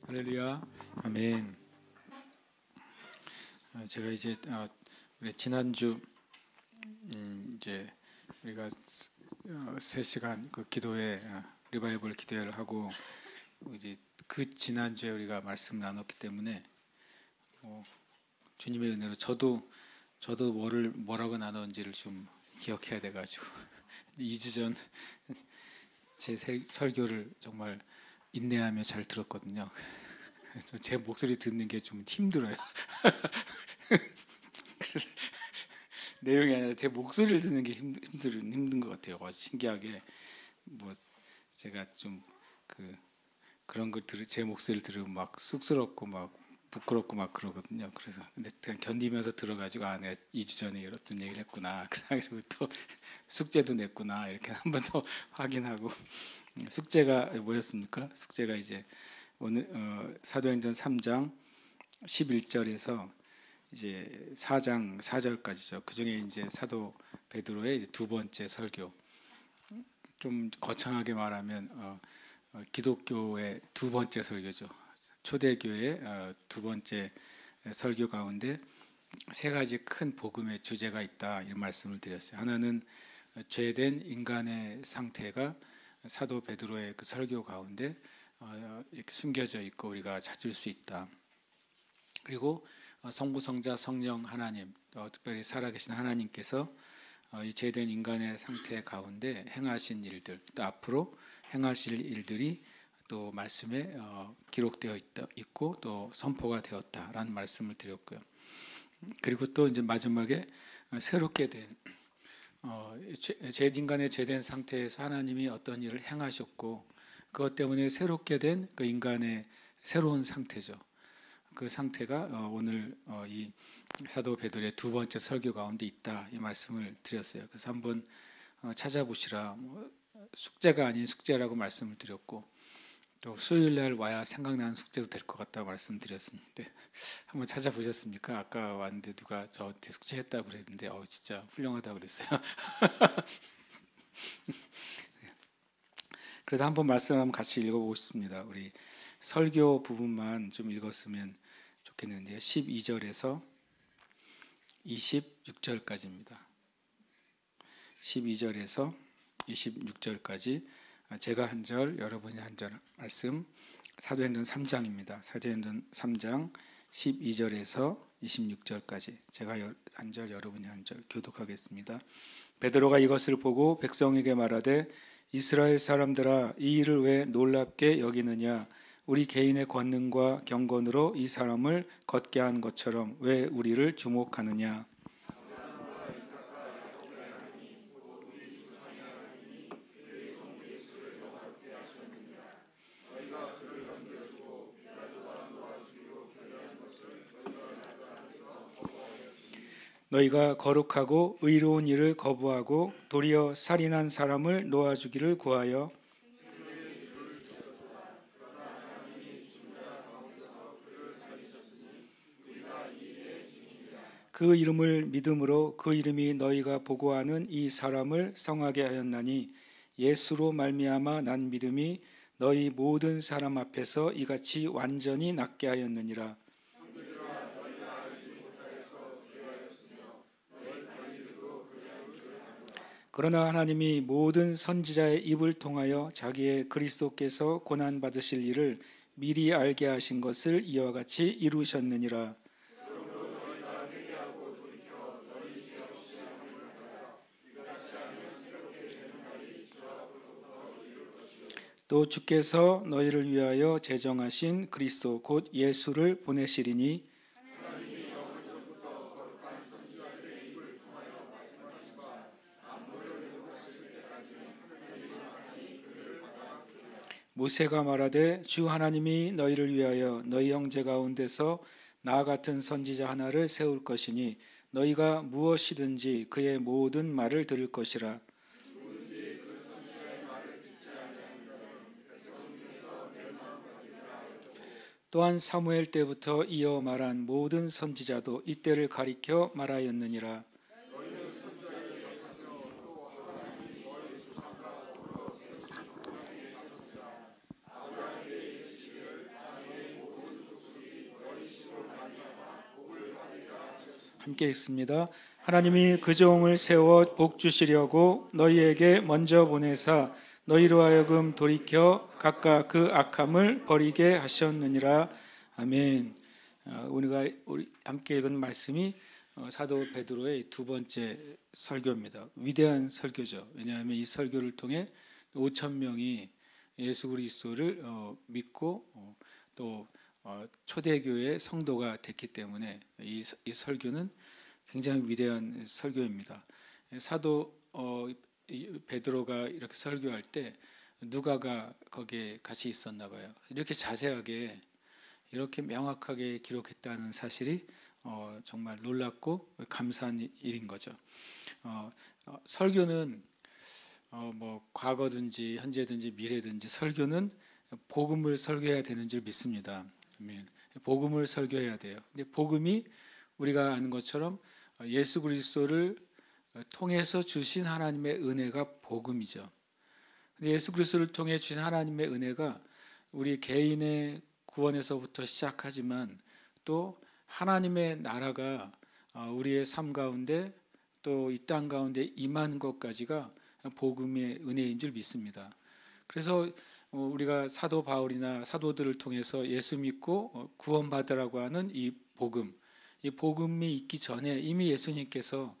할렐루야, 아멘. 제가 이제 우리 지난주 이제 우리가 3시간 그 기도회 리바이벌 기도회를 하고 이제 그 지난주에 우리가 말씀 나눴기 때문에 주님의 은혜로 저도 뭐라고 나눴는지를 좀 기억해야 돼가지고 2주 전 제 설교를 정말 인내하며 잘 들었거든요. 그래서 제 목소리 듣는 게 좀 힘들어요. 내용이 아니라 제 목소리를 듣는 게 힘든 것 같아요. 신기하게 뭐 제가 좀 그런 걸 제 목소리를 들으면 막 쑥스럽고 막 부끄럽고 막 그러거든요. 그래서 근데 그냥 견디면서 들어가지고 내가 2주 전에 이랬던 얘기를 했구나. 그리고 또 숙제도 냈구나. 이렇게 한 번 더 확인하고 숙제가 뭐였습니까? 숙제가 이제 오늘 사도행전 3장 11절에서 이제 4장 4절까지죠. 그 중에 이제 사도 베드로의 두 번째 설교. 좀 거창하게 말하면 기독교의 두 번째 설교죠. 초대교회의 두 번째 설교 가운데 세 가지 큰 복음의 주제가 있다, 이 말씀을 드렸어요. 하나는 죄된 인간의 상태가 사도 베드로의 그 설교 가운데 이렇게 숨겨져 있고 우리가 찾을 수 있다. 그리고 성부, 성자, 성령 하나님, 특별히 살아계신 하나님께서 이 죄된 인간의 상태 가운데 행하신 일들, 또 앞으로 행하실 일들이 또 말씀에 기록되어 있고 또 선포가 되었다라는 말씀을 드렸고요. 그리고 또 이제 마지막에 새롭게 된 인간의 죄된 상태에서 하나님이 어떤 일을 행하셨고 그것 때문에 새롭게 된 그 인간의 새로운 상태죠. 그 상태가 오늘 이 사도 베드로의 두 번째 설교 가운데 있다, 이 말씀을 드렸어요. 그래서 한번 찾아보시라. 숙제가 아닌 숙제라고 말씀을 드렸고 또 수요일 날 와야 생각나는 숙제도 될 것 같다고 말씀드렸는데 한번 찾아보셨습니까? 아까 왔는데 누가 저한테 숙제했다고 그랬는데 진짜 훌륭하다고 그랬어요. 그래서 한번 말씀 한번 같이 읽어보고 싶습니다. 우리 설교 부분만 좀 읽었으면 좋겠는데요. 12절에서 26절까지입니다. 12절에서 26절까지 제가 한 절, 여러분이 한 절 말씀, 사도행전 3장입니다. 사도행전 3장 12절에서 26절까지 제가 한 절, 여러분이 한 절 교독하겠습니다. 베드로가 이것을 보고 백성에게 말하되 이스라엘 사람들아, 이 일을 왜 놀랍게 여기느냐? 우리 개인의 권능과 경건으로 이 사람을 걷게 한 것처럼 왜 우리를 주목하느냐? 너희가 거룩하고 의로운 일을 거부하고 도리어 살인한 사람을 놓아주기를 구하여 그 이름을 믿음으로 그 이름이 너희가 보고하는 이 사람을 성하게 하였나니 예수로 말미암아 난 믿음이 너희 모든 사람 앞에서 이같이 완전히 낫게 하였느니라. 그러나 하나님이 모든 선지자의 입을 통하여 자기의 그리스도께서 고난 받으실 일을 미리 알게 하신 것을 이와 같이 이루셨느니라. 또 주께서 너희를 위하여 제정하신 그리스도 곧 예수를 보내시리니 모세가 말하되 주 하나님이 너희를 위하여 너희 형제 가운데서 나 같은 선지자 하나를 세울 것이니 너희가 무엇이든지 그의 모든 말을 들을 것이라. 또한 사무엘 때부터 이어 말한 모든 선지자도 이때를 가리켜 말하였느니라. 함께 읽습니다. 하나님이 그 종을 세워 복 주시려고 너희에게 먼저 보내사 너희로 하여금 돌이켜 각각 그 악함을 버리게 하셨느니라. 아멘. 우리 함께 읽은 말씀이 사도 베드로의 두 번째 설교입니다. 위대한 설교죠. 왜냐하면 이 설교를 통해 5천 명이 예수 그리스도를 믿고 또 초대교회 성도가 됐기 때문에 이 설교는 굉장히 위대한 설교입니다. 사도 베드로가 이렇게 설교할 때 누가가 거기에 같이 있었나 봐요. 이렇게 자세하게 이렇게 명확하게 기록했다는 사실이 정말 놀랍고 감사한 일인 거죠. 설교는 뭐 과거든지 현재든지 미래든지 설교는 복음을 설교해야 되는 줄 믿습니다. 복음을 설교해야 돼요. 근데 복음이 우리가 아는 것처럼 예수 그리스도를 통해서 주신 하나님의 은혜가 복음이죠. 근데 예수 그리스도를 통해 주신 하나님의 은혜가 우리 개인의 구원에서부터 시작하지만 또 하나님의 나라가 우리의 삶 가운데 또 이 땅 가운데 임한 것까지가 복음의 은혜인 줄 믿습니다. 그래서 우리가 사도 바울이나 사도들을 통해서 예수 믿고 구원받으라고 하는 이 복음이 있기 전에 이미 예수님께서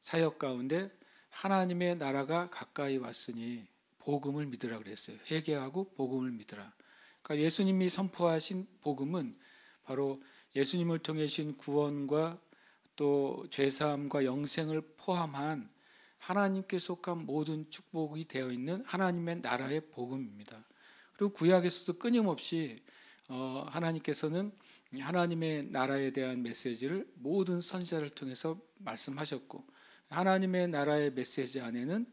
사역 가운데 하나님의 나라가 가까이 왔으니 복음을 믿으라 그랬어요. 회개하고 복음을 믿으라. 그러니까 예수님이 선포하신 복음은 바로 예수님을 통해 주신 구원과 또 죄사함과 영생을 포함한 하나님께 속한 모든 축복이 되어 있는 하나님의 나라의 복음입니다. 그리고 구약에서도 끊임없이 하나님께서는 하나님의 나라에 대한 메시지를 모든 선지자를 통해서 말씀하셨고 하나님의 나라의 메시지 안에는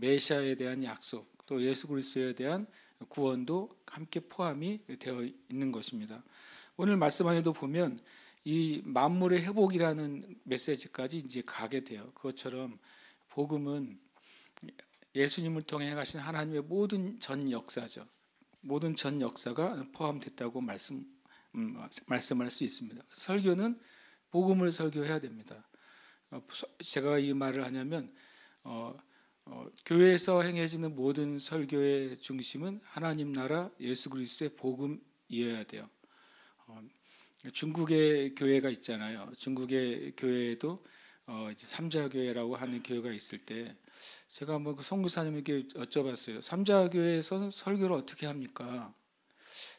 메시아에 대한 약속 또 예수 그리스도에 대한 구원도 함께 포함이 되어 있는 것입니다. 오늘 말씀 안에도 보면 이 만물의 회복이라는 메시지까지 이제 가게 돼요. 그것처럼 복음은 예수님을 통해 가신 하나님의 모든 전 역사죠. 모든 전 역사가 포함됐다고 말씀할 수 있습니다. 설교는 복음을 설교해야 됩니다. 제가 이 말을 하냐면 교회에서 행해지는 모든 설교의 중심은 하나님 나라 예수 그리스도의 복음이어야 돼요. 중국의 교회가 있잖아요. 중국의 교회에도 이제 삼자교회라고 하는 교회가 있을 때 제가 한번 그 선교사님에게 여쭤봤어요. 삼자교회에서는 설교를 어떻게 합니까?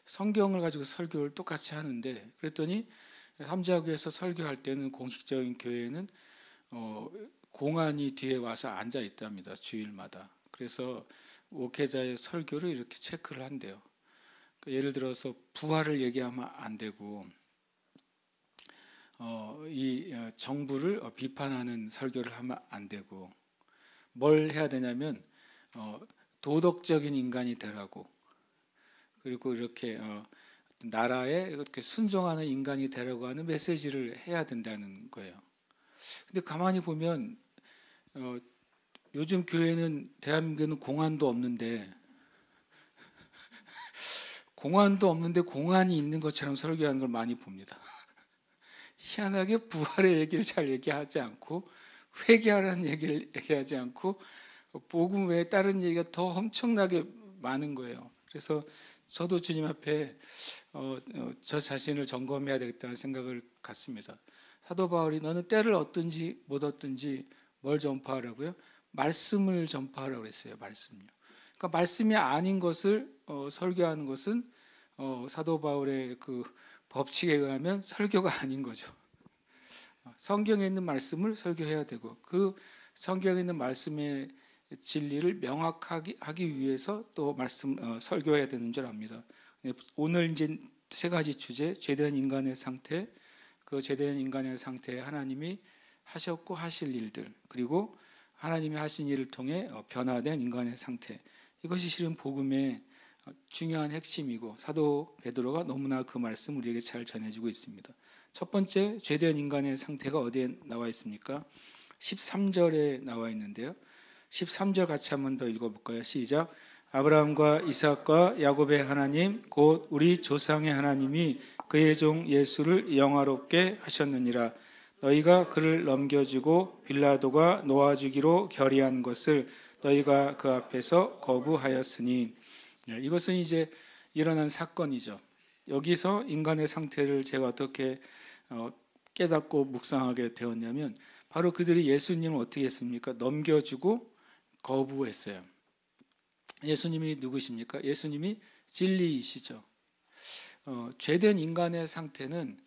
성경을 가지고 설교를 똑같이 하는데 그랬더니 삼자교회에서 설교할 때는 공식적인 교회는 공안이 뒤에 와서 앉아 있답니다. 주일마다. 그래서 목회자의 설교를 이렇게 체크를 한대요. 예를 들어서 부활을 얘기하면 안 되고 이 정부를 비판하는 설교를 하면 안 되고 뭘 해야 되냐면 도덕적인 인간이 되라고 그리고 이렇게 나라에 이렇게 순종하는 인간이 되라고 하는 메시지를 해야 된다는 거예요. 근데 가만히 보면 요즘 교회는 대한민국에는 공안도 없는데 공안이 있는 것처럼 설교하는 걸 많이 봅니다. 희한하게 부활의 얘기를 잘 얘기하지 않고 회개하라는 얘기를 얘기하지 않고 복음 외에 다른 얘기가 더 엄청나게 많은 거예요. 그래서 저도 주님 앞에 저 자신을 점검해야 되겠다는 생각을 갖습니다. 사도 바울이 너는 때를 얻든지 못 얻든지 뭘 전파하라고요? 말씀을 전파하라고 그랬어요. 말씀요. 그러니까 말씀이 아닌 것을 설교하는 것은 사도 바울의 그 법칙에 의하면 설교가 아닌 거죠. 성경에 있는 말씀을 설교해야 되고 그 성경에 있는 말씀의 진리를 명확하게 하기 위해서 또 설교해야 되는 줄 압니다. 오늘 이제 세 가지 주제, 죄된 인간의 상태, 그 죄된 인간의 상태에 하나님이 하셨고 하실 일들, 그리고 하나님이 하신 일을 통해 변화된 인간의 상태. 이것이 실은 복음의 중요한 핵심이고 사도 베드로가 너무나 그 말씀 우리에게 잘 전해주고 있습니다. 첫 번째, 죄된 인간의 상태가 어디에 나와 있습니까? 13절에 나와 있는데요. 13절 같이 한번 더 읽어볼까요? 시작. 아브라함과 이삭과 야곱의 하나님 곧 우리 조상의 하나님이 그의 종 예수를 영화롭게 하셨느니라. 너희가 그를 넘겨주고 빌라도가 놓아주기로 결의한 것을 너희가 그 앞에서 거부하였으니. 이것은 이제 일어난 사건이죠. 여기서 인간의 상태를 제가 어떻게 깨닫고 묵상하게 되었냐면 바로 그들이 예수님을 어떻게 했습니까? 넘겨주고 거부했어요. 예수님이 누구십니까? 예수님이 진리이시죠. 죄된 인간의 상태는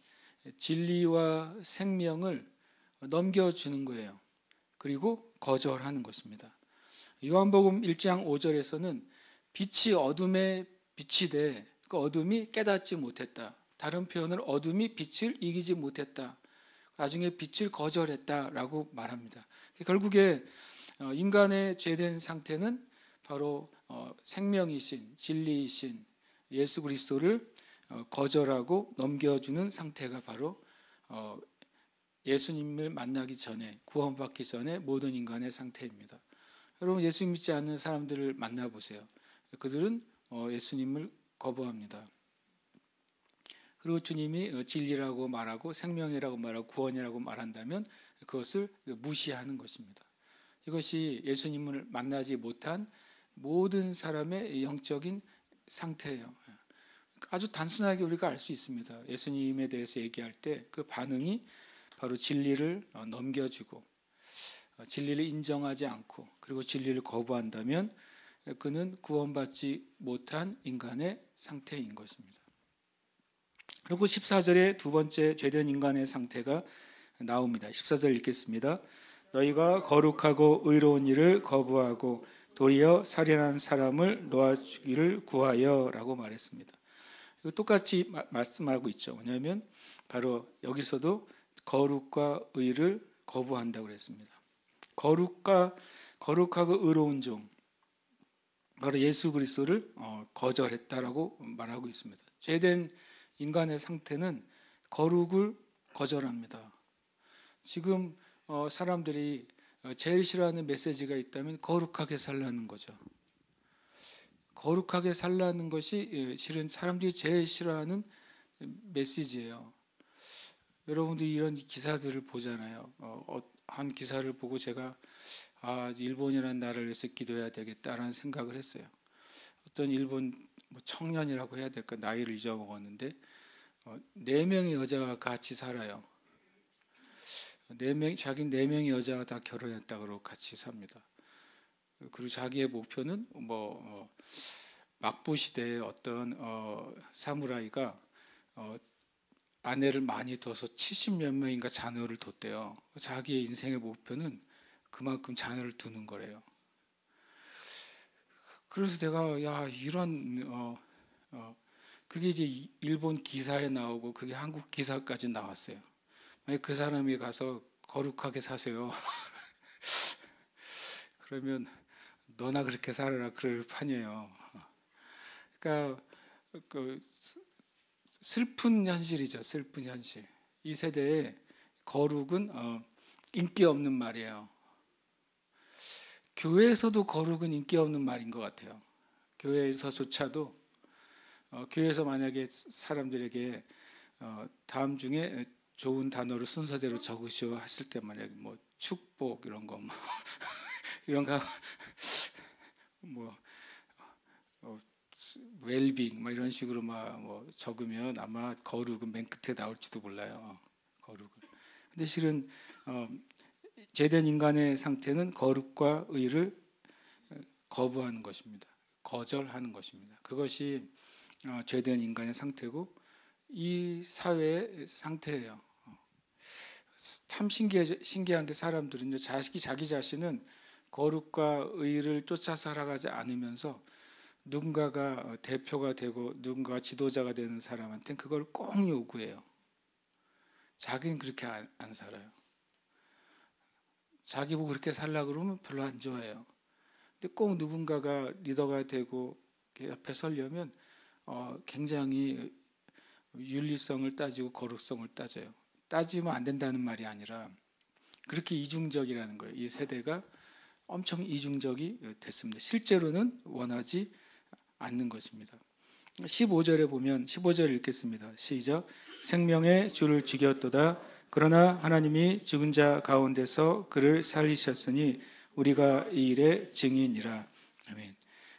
진리와 생명을 넘겨주는 거예요. 그리고 거절하는 것입니다. 요한복음 1장 5절에서는 빛이 어둠에 빛이 돼 그 어둠이 깨닫지 못했다. 다른 표현으로 어둠이 빛을 이기지 못했다. 나중에 빛을 거절했다라고 말합니다. 결국에 인간의 죄된 상태는 바로 생명이신 진리이신 예수 그리스도를 거절하고 넘겨주는 상태가 바로 예수님을 만나기 전에 구원받기 전에 모든 인간의 상태입니다. 여러분 예수 믿지 않는 사람들을 만나보세요. 그들은 예수님을 거부합니다. 그리고 주님이 진리라고 말하고 생명이라고 말하고 구원이라고 말한다면 그것을 무시하는 것입니다. 이것이 예수님을 만나지 못한 모든 사람의 영적인 상태예요. 아주 단순하게 우리가 알 수 있습니다. 예수님에 대해서 얘기할 때 그 반응이 바로 진리를 넘겨주고 진리를 인정하지 않고 그리고 진리를 거부한다면 그는 구원받지 못한 인간의 상태인 것입니다. 그리고 14절에 두 번째 죄된 인간의 상태가 나옵니다. 14절 읽겠습니다. 너희가 거룩하고 의로운 일을 거부하고 도리어 살인한 사람을 놓아주기를 구하여 라고 말했습니다. 똑같이 말씀하고 있죠. 왜냐하면 바로 여기서도 거룩과 의를 거부한다고 그랬습니다. 거룩하고 의로운 종 바로 예수 그리스도를 거절했다라고 말하고 있습니다. 죄된 인간의 상태는 거룩을 거절합니다. 지금 사람들이 제일 싫어하는 메시지가 있다면 거룩하게 살라는 거죠. 거룩하게 살라는 것이 실은 사람들이 제일 싫어하는 메시지예요. 여러분들이 이런 기사들을 보잖아요. 한 기사를 보고 제가 일본이라는 나라를 위해서 기도해야 되겠다라는 생각을 했어요. 어떤 일본 청년이라고 해야 될까 나이를 잊어먹었는데 4명의 여자가 같이 살아요. 자기 4명의 여자가 다 결혼했다고 같이 삽니다. 그리고 자기의 목표는 막부 시대의 어떤 사무라이가 아내를 많이 둬서 70몇 명인가 자녀를 뒀대요. 자기의 인생의 목표는 그만큼 자녀를 두는 거래요. 그래서 내가 이런 그게 이제 일본 기사에 나오고 그게 한국 기사까지 나왔어요. 만약 그 사람이 가서 거룩하게 사세요. 그러면 너나 그렇게 살아라 그럴 판이에요. 그러니까 슬픈 현실이죠. 슬픈 현실. 이 세대의 거룩은 인기 없는 말이에요. 교회에서도 거룩은 인기 없는 말인 것 같아요. 교회에서조차도 교회에서 만약에 사람들에게 다음 중에 좋은 단어를 순서대로 적으시오 했을 때 만약에 축복 이런 거 이런 거 웰빙 이런 식으로 적으면 아마 거룩은 맨 끝에 나올지도 몰라요. 거룩을. 근데 실은 죄된 인간의 상태는 거룩과 의를 거부하는 것입니다. 거절하는 것입니다. 그것이 죄된 인간의 상태고 이 사회의 상태예요. 참 신기한 게 사람들은요, 자기 자신은 거룩과 의를 쫓아 살아가지 않으면서 누군가가 대표가 되고 누군가가 지도자가 되는 사람한테는 그걸 꼭 요구해요. 자기는 그렇게 안 살아요. 자기 보고 그렇게 살려고 그러면 별로 안 좋아해요. 근데 꼭 누군가가 리더가 되고 옆에 서려면 굉장히 윤리성을 따지고 거룩성을 따져요. 따지면 안 된다는 말이 아니라 그렇게 이중적이라는 거예요. 이 세대가 엄청 이중적이 됐습니다. 실제로는 원하지 않는 것입니다. 15절에 보면 15절 읽겠습니다. 시작. 생명의 주를 죽였도다. 그러나 하나님이 죽은 자 가운데서 그를 살리셨으니 우리가 이 일의 증인이라. 아멘.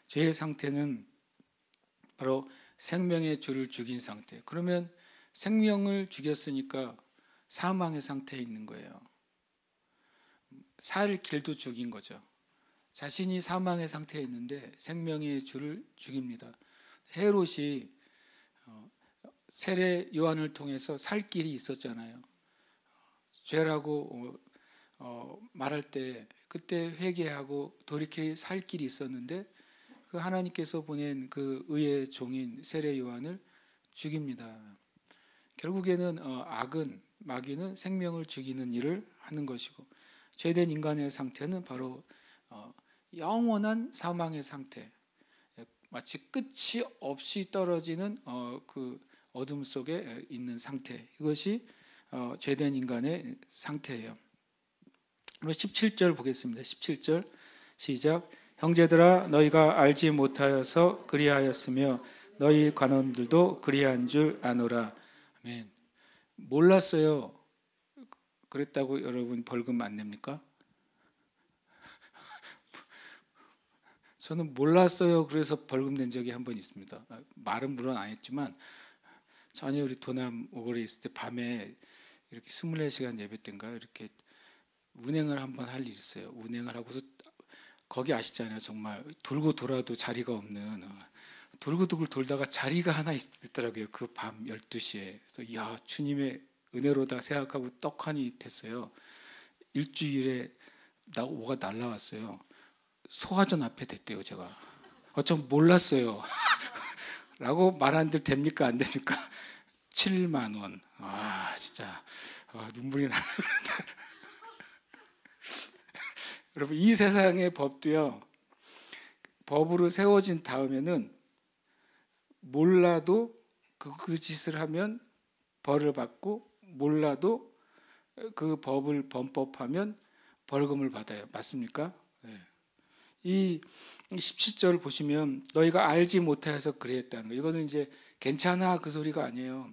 죄의 상태는 바로 생명의 주를 죽인 상태. 그러면 생명을 죽였으니까 사망의 상태에 있는 거예요. 살 길도 죽인 거죠. 자신이 사망의 상태에 있는데 생명의 주를 죽입니다. 헤롯이 세례 요한을 통해서 살 길이 있었잖아요. 죄라고 말할 때 그때 회개하고 돌이킬 살 길이 있었는데 그 하나님께서 보낸 그 의의 종인 세례 요한을 죽입니다. 결국에는 악은 마귀는 생명을 죽이는 일을 하는 것이고 죄된 인간의 상태는 바로 영원한 사망의 상태, 마치 끝이 없이 떨어지는 그 어둠 속에 있는 상태, 이것이 죄된 인간의 상태예요. 17절 보겠습니다. 17절 시작. 형제들아 너희가 알지 못하여서 그리하였으며 너희 관원들도 그리한 줄 아노라. 아멘. 몰랐어요. 그랬다고 여러분 벌금 안 냅니까? 저는 몰랐어요. 그래서 벌금 낸 적이 한 번 있습니다. 말은 물론 안 했지만 전에 우리 도남 오거리에 있을 때 밤에 이렇게 24시간 예배 때인가 이렇게 운행을 한번 할 일이 있어요. 운행을 하고서 거기 아시잖아요. 정말 돌고 돌아도 자리가 없는, 돌고 돌다가 자리가 하나 있더라고요. 그 밤 12시에. 그래서 이야, 주님의 은혜로다 생각하고 떡하니 됐어요. 일주일에 뭐가 날라왔어요. 소화전 앞에 됐대요. 제가 전 몰랐어요. 라고 말하는데 됩니까 안 됩니까? 7만 원. 진짜 눈물이 나네. 여러분, 이 세상의 법도요, 법으로 세워진 다음에는 몰라도 그 짓을 하면 벌을 받고, 몰라도 그 법을 범법하면 벌금을 받아요. 맞습니까? 네. 이 17절 보시면 너희가 알지 못하여서 그랬다는 거. 이것은 이제 괜찮아 그 소리가 아니에요.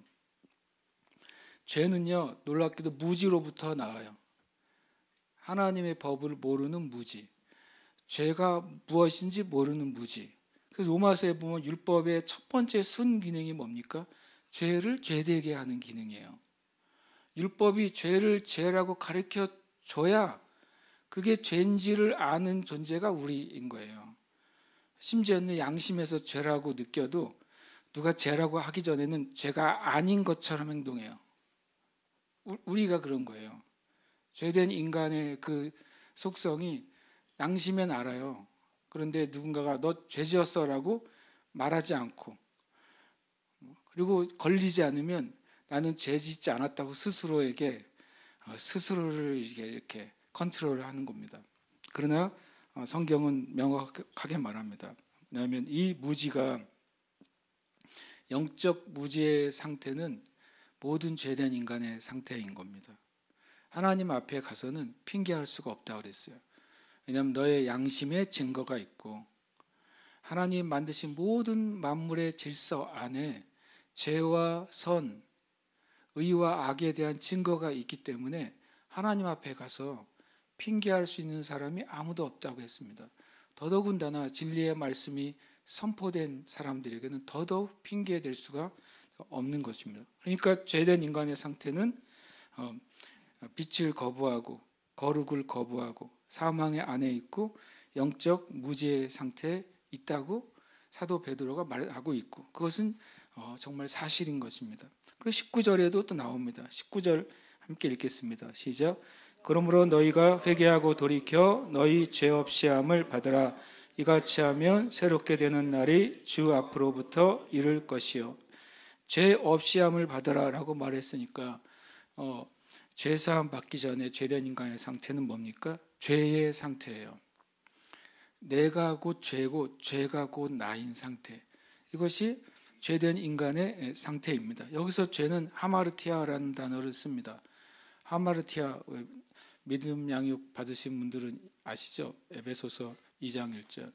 죄는요, 놀랍게도 무지로부터 나와요. 하나님의 법을 모르는 무지, 죄가 무엇인지 모르는 무지. 그래서 로마서에 보면 율법의 첫 번째 순 기능이 뭡니까? 죄를 죄되게 하는 기능이에요. 율법이 죄를 죄라고 가르쳐 줘야 그게 죄인지를 아는 존재가 우리인 거예요. 심지어는 양심에서 죄라고 느껴도 누가 죄라고 하기 전에는 죄가 아닌 것처럼 행동해요. 우리가 그런 거예요. 죄된 인간의 그 속성이 양심엔 알아요. 그런데 누군가가 너 죄 지었어라고 말하지 않고, 그리고 걸리지 않으면 나는 죄 짓지 않았다고 스스로에게 스스로를 이렇게 컨트롤을 하는 겁니다. 그러나 성경은 명확하게 말합니다. 왜냐하면 이 무지가, 영적 무지의 상태는 모든 죄된 인간의 상태인 겁니다. 하나님 앞에 가서는 핑계할 수가 없다고 그랬어요. 왜냐하면 너의 양심에 증거가 있고 하나님 만드신 모든 만물의 질서 안에 죄와 선, 의와 악에 대한 증거가 있기 때문에 하나님 앞에 가서 핑계할 수 있는 사람이 아무도 없다고 했습니다. 더더군다나 진리의 말씀이 선포된 사람들에게는 더더욱 핑계될 수가 없는 것입니다. 그러니까 죄된 인간의 상태는 빛을 거부하고 거룩을 거부하고 사망의 안에 있고 영적 무지의 상태에 있다고 사도 베드로가 말하고 있고, 그것은 정말 사실인 것입니다. 그리고 19절에도 또 나옵니다. 19절 함께 읽겠습니다. 시작. 그러므로 너희가 회개하고 돌이켜 너희 죄 없이 함을 받으라. 이같이 하면 새롭게 되는 날이 주 앞으로부터 이를 것이요. 죄 없이 함을 받으라 라고 말했으니까 죄사함 받기 전에 죄된 인간의 상태는 뭡니까? 죄의 상태예요. 내가 곧 죄고 죄가 곧 나인 상태. 이것이 죄된 인간의 상태입니다. 여기서 죄는 하마르티아라는 단어를 씁니다. 하마르티아, 믿음 양육 받으신 분들은 아시죠? 에베소서 2장 1절.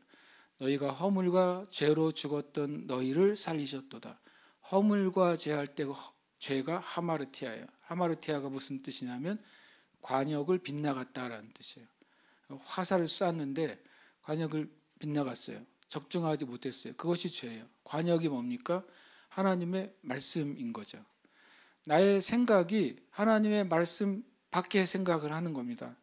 너희가 허물과 죄로 죽었던 너희를 살리셨도다. 허물과 죄할 때 죄가 하마르티아예요. 하마르티아가 무슨 뜻이냐면 관역을 빗나갔다라는 뜻이에요. 화살을 쐈는데 관역을 빗나갔어요. 적중하지 못했어요. 그것이 죄예요. 관역이 뭡니까? 하나님의 말씀인 거죠. 나의 생각이 하나님의 말씀 밖의 생각을 하는 겁니다.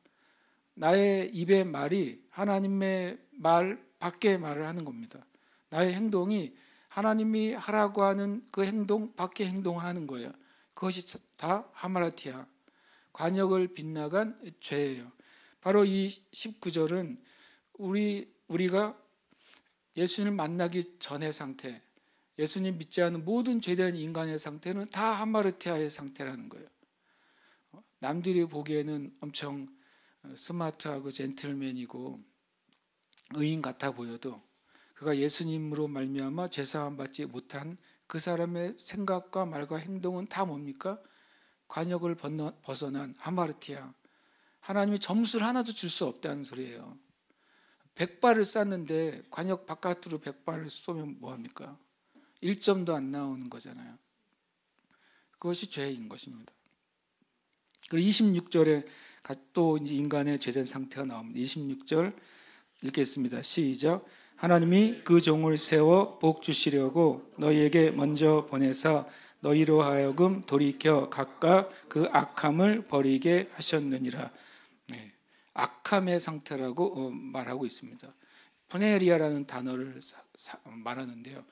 나의 입의 말이 하나님의 말 밖의 말을 하는 겁니다. 나의 행동이 하나님이 하라고 하는 그 행동 밖의 행동을 하는 거예요. 그것이 다 하마르티아, 관역을 빗나간 죄예요. 바로 이 19절은 우리가 예수님을 만나기 전의 상태, 예수님 믿지 않는 모든 죄된 인간의 상태는 다 하마르티아의 상태라는 거예요. 남들이 보기에는 엄청 스마트하고 젠틀맨이고 의인 같아 보여도 그가 예수님으로 말미암아 죄사함 받지 못한 그 사람의 생각과 말과 행동은 다 뭡니까? 관역을 벗어난 하마르티아. 하나님이 점수를 하나도 줄 수 없다는 소리예요. 100발을 쐈는데 관역 바깥으로 100발을 쏘면 뭐합니까? 1점도 안 나오는 거잖아요. 그것이 죄인 것입니다. 그리고 26절에 또 이제 인간의 죄된 상태가 나옵니다. 26절 읽겠습니다. 시작. 하나님이 그 종을 세워 복 주시려고 너희에게 먼저 보내사 너희로 하여금 돌이켜 각각 그 악함을 버리게 하셨느니라. 네, 악함의 상태라고 말하고 있습니다. 푸네리아라는 단어를 말하는데요.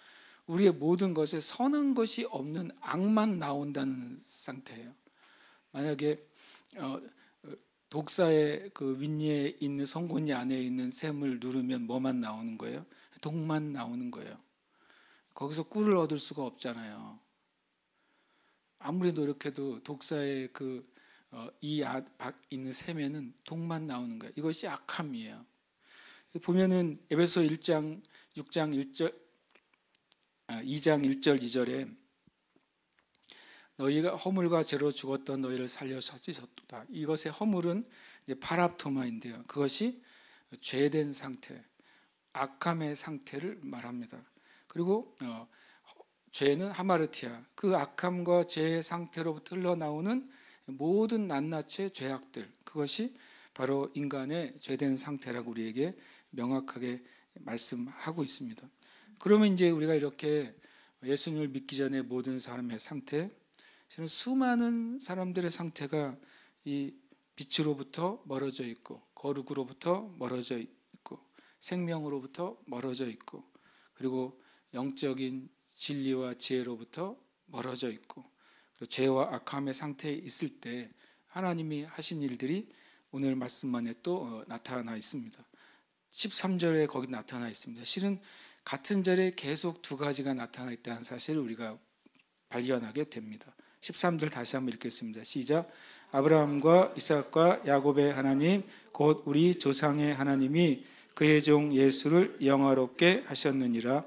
우리의 모든 것에 선한 것이 없는 악만 나온다는 상태예요. 만약에 독사의 그 윗니에 있는 성곤니 안에 있는 샘을 누르면 뭐만 나오는 거예요? 독만 나오는 거예요. 거기서 꿀을 얻을 수가 없잖아요. 아무리 노력해도 독사의 이 있는 샘에는 독만 나오는 거예요. 이것이 악함이에요. 보면은 에베소 2장 1절 2절에 너희가 허물과 죄로 죽었던 너희를 살려 찾으셨도다. 이것의 허물은 이제 파랍토마인데요. 그것이 죄된 상태, 악함의 상태를 말합니다. 그리고 죄는 하마르티아, 그 악함과 죄의 상태로부터 흘러나오는 모든 낱낱의 죄악들, 그것이 바로 인간의 죄된 상태라고 우리에게 명확하게 말씀하고 있습니다. 그러면 이제 우리가 이렇게 예수님을 믿기 전에 모든 사람의 상태, 수많은 사람들의 상태가 이 빛으로부터 멀어져 있고 거룩으로부터 멀어져 있고 생명으로부터 멀어져 있고 그리고 영적인 진리와 지혜로부터 멀어져 있고 그리고 죄와 악함의 상태에 있을 때 하나님이 하신 일들이 오늘 말씀 안에 또 나타나 있습니다. 13절에 거기 나타나 있습니다. 실은 같은 절에 계속 두 가지가 나타나 있다는 사실을 우리가 발견하게 됩니다. 13절 다시 한번 읽겠습니다. 시작. 아브라함과 이삭과 야곱의 하나님 곧 우리 조상의 하나님이 그의 종 예수를 영화롭게 하셨느니라.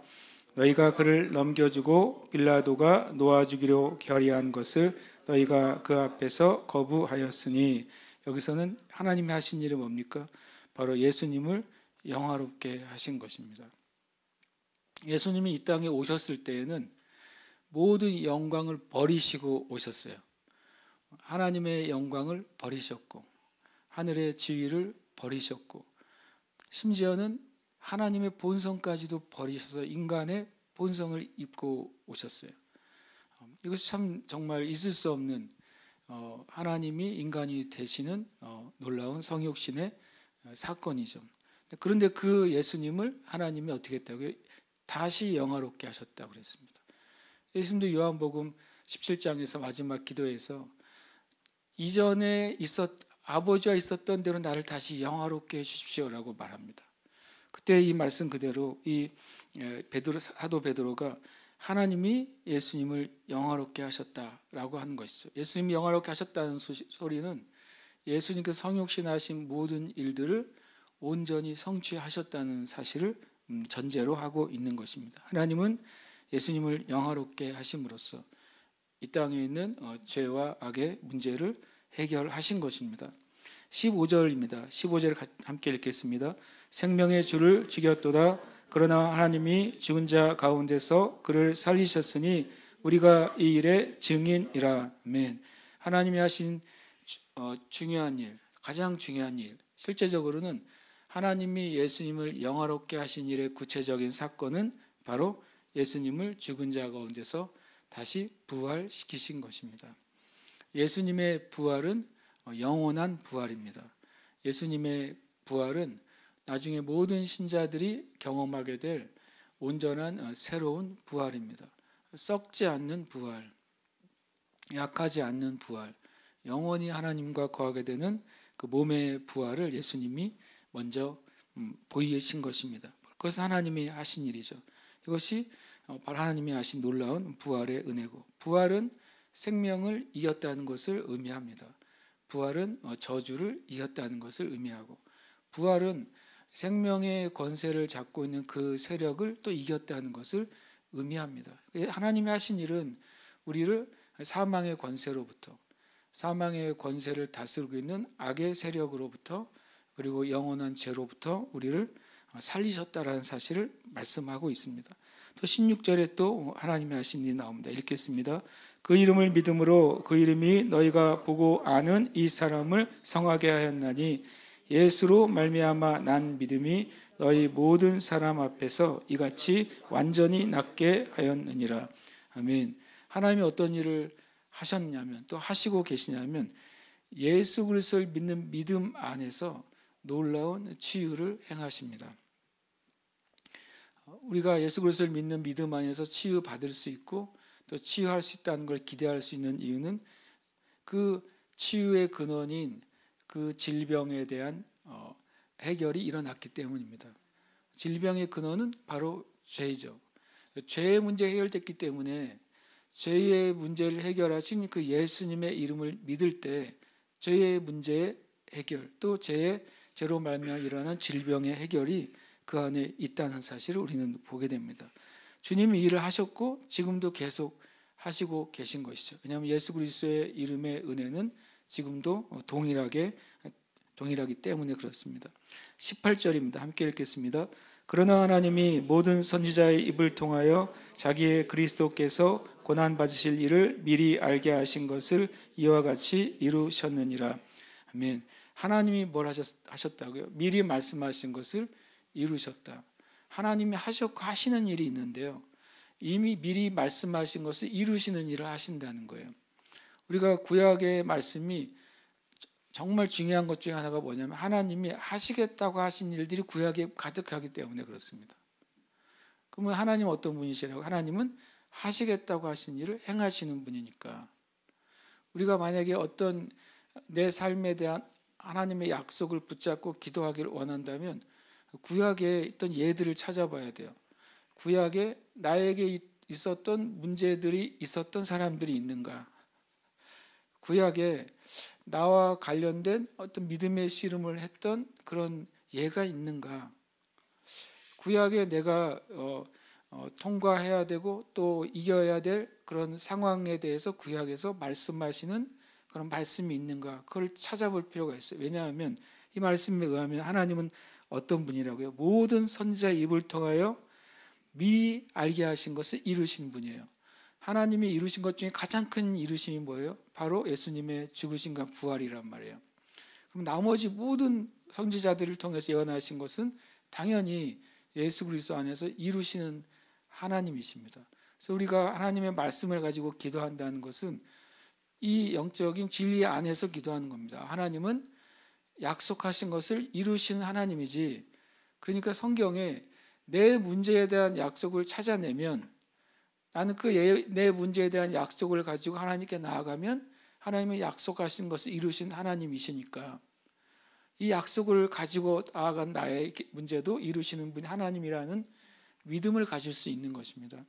너희가 그를 넘겨주고 빌라도가 놓아주기로 결의한 것을 너희가 그 앞에서 거부하였으니, 여기서는 하나님이 하신 일은 뭡니까? 바로 예수님을 영화롭게 하신 것입니다. 예수님이 이 땅에 오셨을 때에는 모든 영광을 버리시고 오셨어요. 하나님의 영광을 버리셨고 하늘의 지위를 버리셨고 심지어는 하나님의 본성까지도 버리셔서 인간의 본성을 입고 오셨어요. 이것이 참 정말 있을 수 없는 하나님이 인간이 되시는 놀라운 성육신의 사건이죠. 그런데 그 예수님을 하나님이 어떻게 했다고요? 다시 영화롭게 하셨다고 그랬습니다. 예수님도 요한복음 17장에서 마지막 기도에서 이전에 아버지와 있었던 대로 나를 다시 영화롭게 해주십시오라고 말합니다. 그때 이 말씀 그대로 이 사도 베드로가 하나님이 예수님을 영화롭게 하셨다라고 하는 것이죠. 예수님이 영화롭게 하셨다는 소리는 예수님께서 성육신하신 모든 일들을 온전히 성취하셨다는 사실을 전제로 하고 있는 것입니다. 하나님은 예수님을 영화롭게 하심으로써 이 땅에 있는 죄와 악의 문제를 해결하신 것입니다. 15절입니다. 15절 함께 읽겠습니다. 생명의 주를 죽였도다. 그러나 하나님이 죽은 자 가운데서 그를 살리셨으니 우리가 이 일의 증인이라. 아멘. 하나님이 하신 중요한 일, 가장 중요한 일, 실제적으로는 하나님이 예수님을 영화롭게 하신 일의 구체적인 사건은 바로 예수님을 죽은 자 가운데서 다시 부활시키신 것입니다. 예수님의 부활은 영원한 부활입니다. 예수님의 부활은 나중에 모든 신자들이 경험하게 될 온전한 새로운 부활입니다. 썩지 않는 부활, 약하지 않는 부활, 영원히 하나님과 거하게 되는 그 몸의 부활을 예수님이 먼저 보이신 것입니다. 그것은 하나님이 하신 일이죠. 이것이 바로 하나님이 하신 놀라운 부활의 은혜고, 부활은 생명을 이겼다는 것을 의미합니다. 부활은 저주를 이겼다는 것을 의미하고, 부활은 생명의 권세를 잡고 있는 그 세력을 또 이겼다는 것을 의미합니다. 하나님이 하신 일은 우리를 사망의 권세로부터, 사망의 권세를 다스리고 있는 악의 세력으로부터, 그리고 영원한 죄로부터 우리를 살리셨다라는 사실을 말씀하고 있습니다. 또 16절에 또 하나님이 하신 일이 나옵니다. 읽겠습니다. 그 이름을 믿음으로 그 이름이 너희가 보고 아는 이 사람을 성하게 하였나니 예수로 말미암아 난 믿음이 너희 모든 사람 앞에서 이같이 완전히 낫게 하였느니라. 아멘. 하나님이 어떤 일을 하셨냐면, 또 하시고 계시냐면, 예수 그리스도를 믿는 믿음 안에서 놀라운 치유를 행하십니다. 우리가 예수 그리스도를 믿는 믿음 안에서 치유받을 수 있고 또 치유할 수 있다는 걸 기대할 수 있는 이유는 그 치유의 근원인 그 질병에 대한 해결이 일어났기 때문입니다. 질병의 근원은 바로 죄이죠. 죄의 문제가 해결됐기 때문에 죄의 문제를 해결하신 그 예수님의 이름을 믿을 때 죄의 문제의 해결, 또 죄로 말미암아 일어나는 질병의 해결이 그 안에 있다는 사실을 우리는 보게 됩니다. 주님이 일을 하셨고 지금도 계속 하시고 계신 것이죠. 왜냐하면 예수 그리스도의 이름의 은혜는 지금도 동일하기 때문에 그렇습니다. 18절입니다. 함께 읽겠습니다. 그러나 하나님이 모든 선지자의 입을 통하여 자기의 그리스도께서 고난받으실 일을 미리 알게 하신 것을 이와 같이 이루셨느니라. 아멘. 하나님이 뭘 하셨다고요? 미리 말씀하신 것을 이루셨다. 하나님이 하셨고 하시는 일이 있는데요, 이미 미리 말씀하신 것을 이루시는 일을 하신다는 거예요. 우리가 구약의 말씀이 정말 중요한 것 중에 하나가 뭐냐면 하나님이 하시겠다고 하신 일들이 구약에 가득하기 때문에 그렇습니다. 그러면 하나님은 어떤 분이시라고? 하나님은 하시겠다고 하신 일을 행하시는 분이니까, 우리가 만약에 어떤 내 삶에 대한 하나님의 약속을 붙잡고 기도하기를 원한다면 구약에 있던 예들을 찾아봐야 돼요. 구약에 나에게 있었던 문제들이 있었던 사람들이 있는가? 구약에 나와 관련된 어떤 믿음의 씨름을 했던 그런 예가 있는가? 구약에 내가 통과해야 되고 또 이겨야 될 그런 상황에 대해서 구약에서 말씀하시는 그런 말씀이 있는가? 그걸 찾아볼 필요가 있어요. 왜냐하면 이 말씀에 의하면 하나님은 어떤 분이라고요? 모든 선지자의 입을 통하여 미리 알게 하신 것을 이루신 분이에요. 하나님이 이루신 것 중에 가장 큰 이루심이 뭐예요? 바로 예수님의 죽으심과 부활이란 말이에요. 그럼 나머지 모든 선지자들을 통해서 예언하신 것은 당연히 예수 그리스도 안에서 이루시는 하나님이십니다. 그래서 우리가 하나님의 말씀을 가지고 기도한다는 것은 이 영적인 진리 안에서 기도하는 겁니다. 하나님은 약속하신 것을 이루시는 하나님이지, 그러니까 성경에 내 문제에 대한 약속을 찾아내면, 나는 내 문제에 대한 약속을 가지고 하나님께 나아가면 하나님이 약속하신 것을 이루신 하나님이시니까 이 약속을 가지고 나아간 나의 문제도 이루시는 분이 하나님이라는 믿음을 가질 수 있는 것입니다.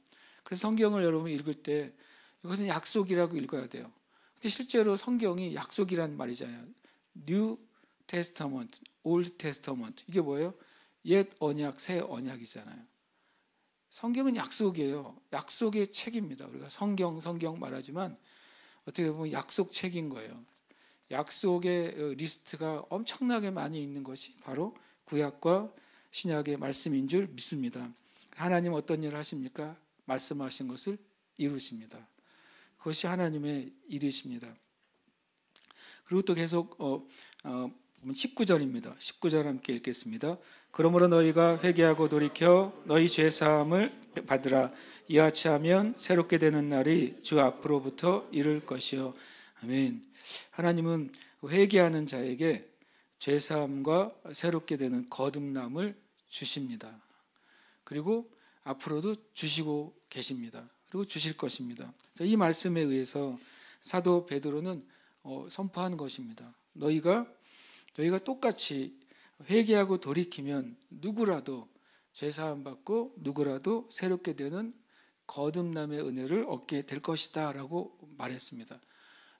그래서 성경을 여러분 읽을 때 이것은 약속이라고 읽어야 돼요. 근데 실제로 성경이 약속이란 말이잖아요. New Testament, Old Testament, 이게 뭐예요? 옛 언약, 새 언약이잖아요. 성경은 약속이에요. 약속의 책입니다. 우리가 성경 말하지만 어떻게 보면 약속 책인 거예요. 약속의 리스트가 엄청나게 많이 있는 것이 바로 구약과 신약의 말씀인 줄 믿습니다. 하나님 어떤 일을 하십니까? 말씀하신 것을 이루십니다. 그것이 하나님의 일이십니다. 그리고 또 계속 보면 19절입니다. 19절 함께 읽겠습니다. 그러므로 너희가 회개하고 돌이켜 너희 죄사함을 받으라. 이같이 하면 새롭게 되는 날이 주 앞으로부터 이를 것이요. 아멘. 하나님은 회개하는 자에게 죄사함과 새롭게 되는 거듭남을 주십니다. 그리고 앞으로도 주시고 계십니다. 그리고 주실 것입니다. 이 말씀에 의해서 사도 베드로는 선포하는 것입니다. 너희가 똑같이 회개하고 돌이키면 누구라도 죄사함 받고 누구라도 새롭게 되는 거듭남의 은혜를 얻게 될 것이다 라고 말했습니다.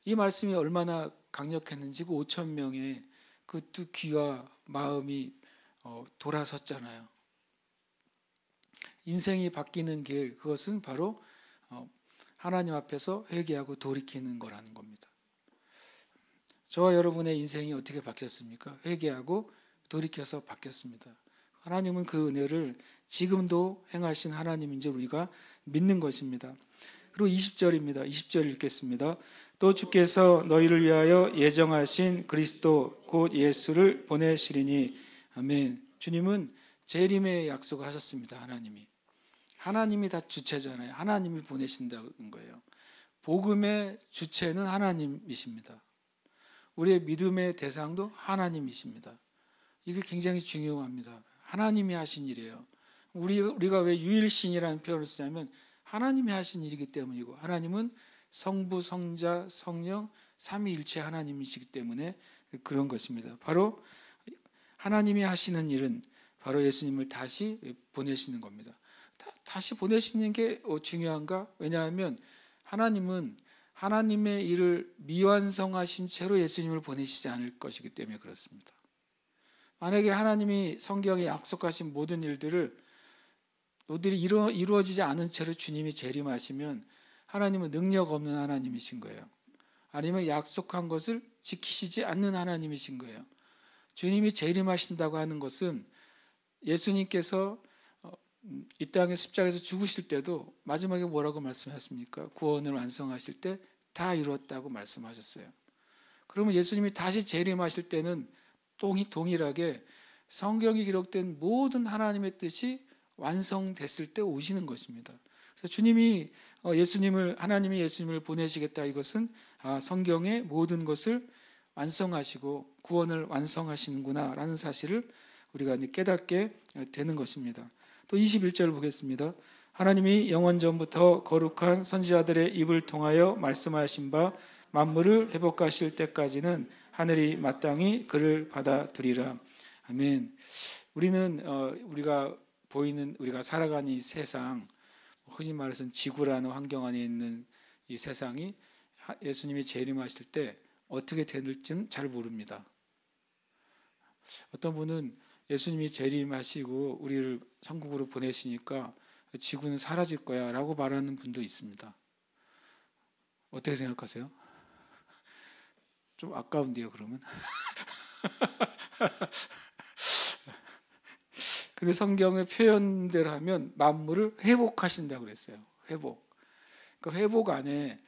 이 말씀이 얼마나 강력했는지 5천 명의 그 두 귀와 마음이 돌아섰잖아요. 인생이 바뀌는 길, 그것은 바로 하나님 앞에서 회개하고 돌이키는 거라는 겁니다. 저와 여러분의 인생이 어떻게 바뀌었습니까? 회개하고 돌이켜서 바뀌었습니다. 하나님은 그 은혜를 지금도 행하신 하나님인 줄 우리가 믿는 것입니다. 그리고 20절입니다. 20절 읽겠습니다. 또 주께서 너희를 위하여 예정하신 그리스도 곧 예수를 보내시리니. 아멘. 주님은 재림의 약속을 하셨습니다. 하나님이 다 주체잖아요. 하나님이 보내신다는 거예요. 복음의 주체는 하나님이십니다. 우리의 믿음의 대상도 하나님이십니다. 이게 굉장히 중요합니다. 하나님이 하신 일이에요. 우리가 왜 유일신이라는 표현을 쓰냐면 하나님이 하신 일이기 때문이고, 하나님은 성부, 성자, 성령 삼위일체 하나님이시기 때문에 그런 것입니다. 바로 하나님이 하시는 일은 바로 예수님을 다시 보내시는 겁니다. 다시 보내시는 게 중요한가? 왜냐하면 하나님은 하나님의 일을 미완성하신 채로 예수님을 보내시지 않을 것이기 때문에 그렇습니다. 만약에 하나님이 성경에 약속하신 모든 일들을 이루어지지 않은 채로 주님이 재림하시면 하나님은 능력 없는 하나님이신 거예요. 아니면 약속한 것을 지키시지 않는 하나님이신 거예요. 주님이 재림하신다고 하는 것은 예수님께서 이 땅에 십자가에서 죽으실 때도 마지막에 뭐라고 말씀하셨습니까? 구원을 완성하실 때 다 이루었다고 말씀하셨어요. 그러면 예수님이 다시 재림하실 때는 동일하게 성경에 기록된 모든 하나님의 뜻이 완성됐을 때 오시는 것입니다. 그래서 하나님이 예수님을 보내시겠다, 이것은 성경의 모든 것을 완성하시고 구원을 완성하시는구나 라는 사실을 우리가 깨닫게 되는 것입니다. 또 21절 보겠습니다. 하나님이 영원 전부터 거룩한 선지자들의 입을 통하여 말씀하신 바 만물을 회복하실 때까지는 하늘이 마땅히 그를 받아들이라. 아멘. 우리가 살아가는 이 세상, 흔히 말해서 지구라는 환경 안에 있는 이 세상이 예수님이 재림하실 때 어떻게 될지는 잘 모릅니다. 어떤 분은 예수님이 재림하시고 우리를 천국으로 보내시니까 지구는 사라질 거야 라고 말하는 분도 있습니다. 어떻게 생각하세요? 좀 아까운데요, 그러면? 근데 성경의 표현대로 하면 만물을 회복하신다고 그랬어요. 회복. 그 회복 안에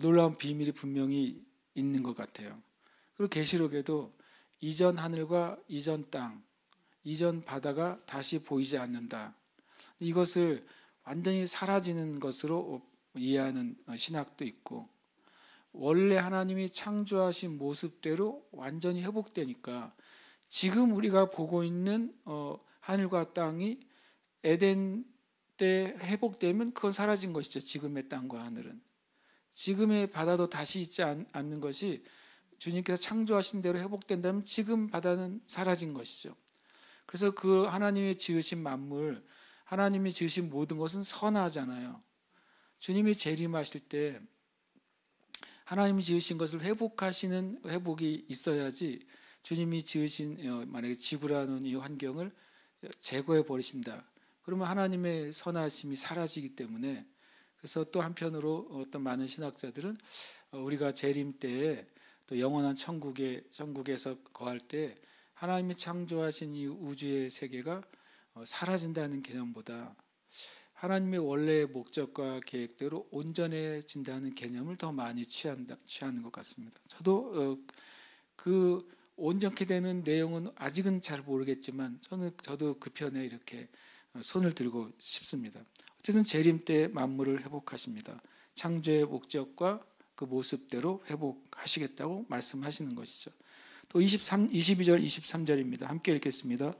놀라운 비밀이 분명히 있는 것 같아요. 그리고 계시록에도 이전 하늘과 이전 땅, 이전 바다가 다시 보이지 않는다. 이것을 완전히 사라지는 것으로 이해하는 신학도 있고, 원래 하나님이 창조하신 모습대로 완전히 회복되니까 지금 우리가 보고 있는 하늘과 땅이 에덴 때 회복되면 그건 사라진 것이죠. 지금의 땅과 하늘은. 지금의 바다도 다시 있지 않는 것이 주님께서 창조하신 대로 회복된다면 지금 바다는 사라진 것이죠. 그래서 그 하나님이 지으신 만물, 하나님이 지으신 모든 것은 선하잖아요. 주님이 재림하실 때 하나님이 지으신 것을 회복하시는 회복이 있어야지, 주님이 지으신 만약에 지구라는 이 환경을 제거해 버리신다, 그러면 하나님의 선하심이 사라지기 때문에, 그래서 또 한편으로 어떤 많은 신학자들은 우리가 재림 때에 또 영원한 천국에서 거할 때 하나님이 창조하신 이 우주의 세계가 사라진다는 개념보다 하나님의 원래의 목적과 계획대로 온전해진다는 개념을 더 많이 취하는 것 같습니다. 저도 그 온전케 되는 내용은 아직은 잘 모르겠지만 저도 그 편에 이렇게 손을 들고 싶습니다. 어쨌든 재림 때 만물을 회복하십니다. 창조의 목적과 그 모습대로 회복하시겠다고 말씀하시는 것이죠. 또 22절 23절입니다. 함께 읽겠습니다.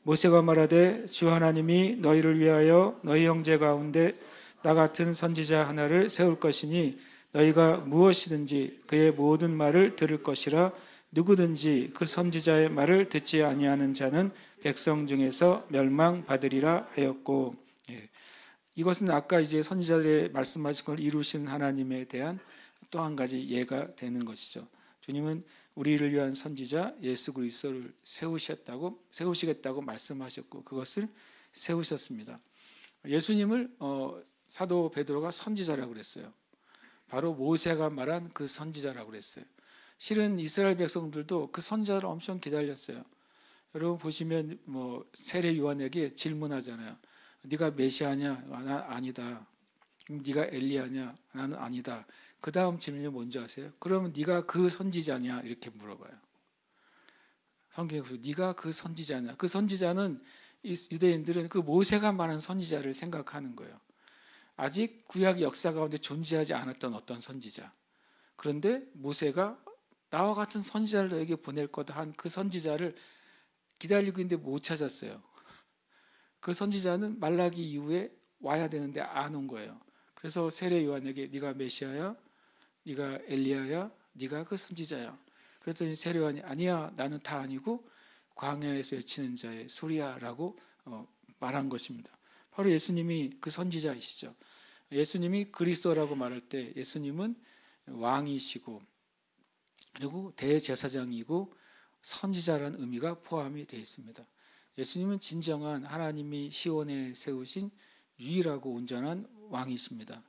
모세가 말하되 주 하나님이 너희를 위하여 너희 형제 가운데 나 같은 선지자 하나를 세울 것이니 너희가 무엇이든지 그의 모든 말을 들을 것이라. 누구든지 그 선지자의 말을 듣지 아니하는 자는 백성 중에서 멸망받으리라 하였고, 이것은 아까 이제 선지자들의 말씀하신 걸 이루신 하나님에 대한 또 한 가지 예가 되는 것이죠. 주님은 우리를 위한 선지자 예수 그리스도를 세우시겠다고 말씀하셨고 그것을 세우셨습니다. 예수님을 사도 베드로가 선지자라고 그랬어요. 바로 모세가 말한 그 선지자라고 그랬어요. 실은 이스라엘 백성들도 그 선지자를 엄청 기다렸어요. 여러분 보시면 세례 요한에게 질문하잖아요. 네가 메시아냐? 나는 아니다. 네가 엘리야냐? 나는 아니다. 그 다음 질문이 뭔지 아세요? 그러면 네가 그 선지자냐? 이렇게 물어봐요. 성경에서 네가 그 선지자냐? 그 선지자는 유대인들은 그 모세가 말한 선지자를 생각하는 거예요. 아직 구약 역사 가운데 존재하지 않았던 어떤 선지자. 그런데 모세가 나와 같은 선지자를 너에게 보낼 거다 한 그 선지자를 기다리고 있는데 못 찾았어요. 그 선지자는 말라기 이후에 와야 되는데 안 온 거예요. 그래서 세례 요한에게 네가 메시아야? 네가 엘리야야? 네가 그 선지자야. 그랬더니 세례 요한이 아니야, 나는 다 아니고 광야에서 외치는 자의 소리야라고 말한 것입니다. 바로 예수님이 그 선지자이시죠. 예수님이 그리스도라고 말할 때 예수님은 왕이시고 그리고 대제사장이고 선지자라는 의미가 포함이 되어 있습니다. 예수님은 진정한 하나님이 시온에 세우신 유일하고 온전한 왕이십니다.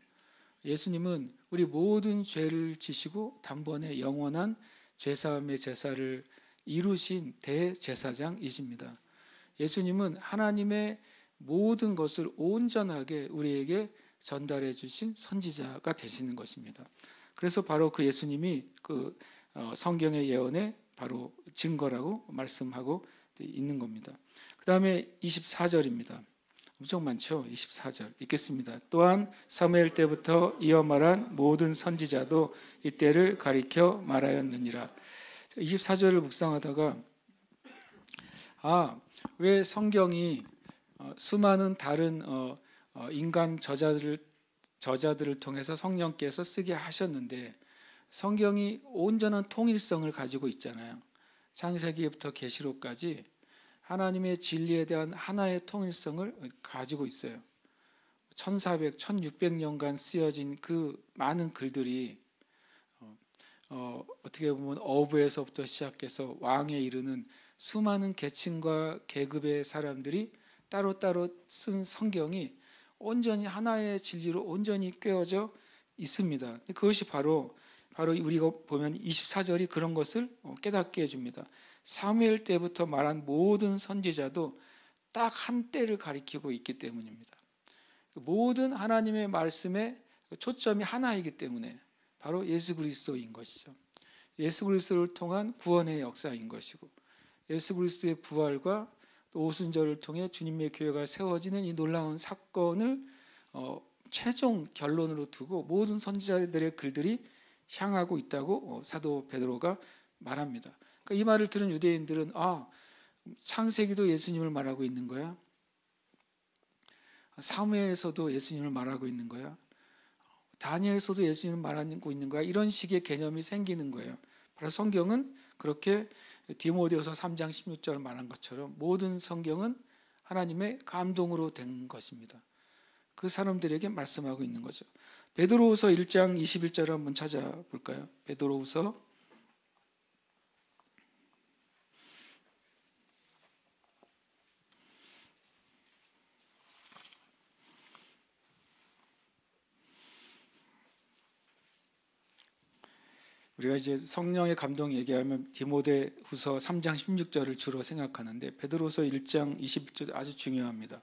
예수님은 우리 모든 죄를 지시고 단번에 영원한 죄사함의 제사를 이루신 대제사장이십니다. 예수님은 하나님의 모든 것을 온전하게 우리에게 전달해 주신 선지자가 되시는 것입니다. 그래서 바로 그 예수님이 그 성경의 예언의 바로 증거라고 말씀하고 있는 겁니다. 그 다음에 24절입니다. 엄청 많죠? 24절 읽겠습니다. 또한 사무엘 때부터 이어 말한 모든 선지자도 이때를 가리켜 말하였느니라. 24절을 묵상하다가 왜 성경이 수많은 다른 인간 저자들을 통해서 성령께서 쓰게 하셨는데 성경이 온전한 통일성을 가지고 있잖아요. 창세기부터 계시록까지 하나님의 진리에 대한 하나의 통일성을 가지고 있어요. 1400, 1600년간 쓰여진 그 많은 글들이 어떻게 보면 어부에서부터 시작해서 왕에 이르는 수많은 계층과 계급의 사람들이 따로따로 쓴 성경이 온전히 하나의 진리로 온전히 꿰어져 있습니다. 그것이 바로 우리가 보면 24절이 그런 것을 깨닫게 해줍니다. 사무엘 때부터 말한 모든 선지자도 딱 한 때를 가리키고 있기 때문입니다. 모든 하나님의 말씀의 초점이 하나이기 때문에 바로 예수 그리스도인 것이죠. 예수 그리스도를 통한 구원의 역사인 것이고 예수 그리스도의 부활과 또 오순절을 통해 주님의 교회가 세워지는 이 놀라운 사건을 최종 결론으로 두고 모든 선지자들의 글들이 향하고 있다고 사도 베드로가 말합니다. 그러니까 이 말을 들은 유대인들은 창세기도 예수님을 말하고 있는 거야? 사무엘에서도 예수님을 말하고 있는 거야? 다니엘에서도 예수님을 말하고 있는 거야? 이런 식의 개념이 생기는 거예요. 바로 성경은 그렇게 디모데후서 3장 16절을 말한 것처럼 모든 성경은 하나님의 감동으로 된 것입니다. 그 사람들에게 말씀하고 있는 거죠. 베드로후서 1장 21절을 한번 찾아볼까요? 베드로후서 우리가 이제 성령의 감동 얘기하면 디모데후서 3장 16절을 주로 생각하는데 베드로후서 1장 21절 아주 중요합니다.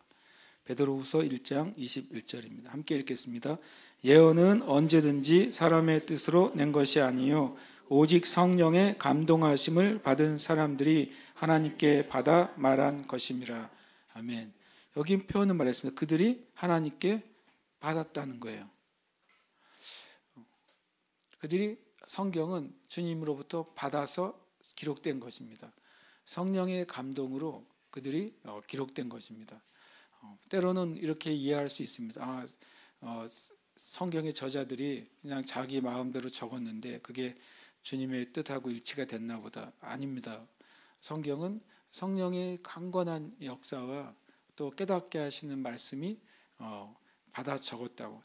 베드로후서 1장 21절입니다. 함께 읽겠습니다. 예언은 언제든지 사람의 뜻으로 낸 것이 아니요 오직 성령의 감동하심을 받은 사람들이 하나님께 받아 말한 것임이라. 아멘. 여기 표현은 말했습니다. 그들이 하나님께 받았다는 거예요. 그들이 성경은 주님으로부터 받아서 기록된 것입니다. 성령의 감동으로 그들이 기록된 것입니다. 때로는 이렇게 이해할 수 있습니다. 성경의 저자들이 그냥 자기 마음대로 적었는데 그게 주님의 뜻하고 일치가 됐나 보다. 아닙니다. 성경은 성령의 강건한 역사와 또 깨닫게 하시는 말씀이 받아 적었다고.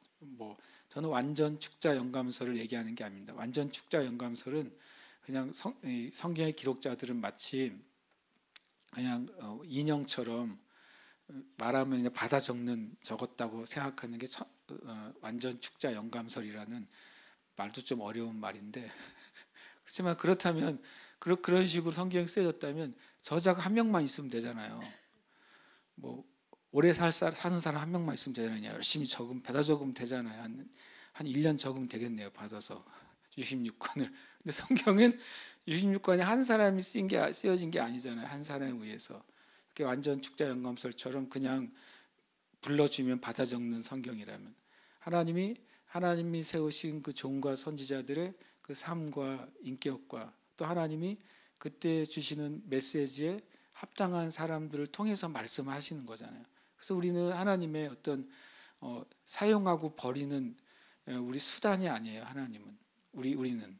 저는 완전 축자 영감서를 얘기하는 게 아닙니다. 완전 축자 영감서는 그냥 성경의 기록자들은 마치 그냥 인형처럼 말하면 그냥 받아 적었다고 생각하는 게 완전 축자 영감설이라는 말도 좀 어려운 말인데 그렇지만 그렇다면 그런 식으로 성경이 쓰여졌다면 저자가 한 명만 있으면 되잖아요. 오래 사는 사람 한 명만 있으면 되잖아요. 열심히 받아 적으면 되잖아요. 한 1년 적으면 되겠네요. 받아서 66권을. 근데 성경은 66권이 한 사람이 쓰여진 게 아니잖아요. 한 사람에 의해서. 그게 완전 축자 영감설처럼 그냥 불러주면 받아 적는 성경이라면 하나님이 세우신 그 종과 선지자들의 그 삶과 인격과 또 하나님이 그때 주시는 메시지에 합당한 사람들을 통해서 말씀하시는 거잖아요. 그래서 우리는 하나님의 어떤 사용하고 버리는 우리 수단이 아니에요. 하나님은 우리는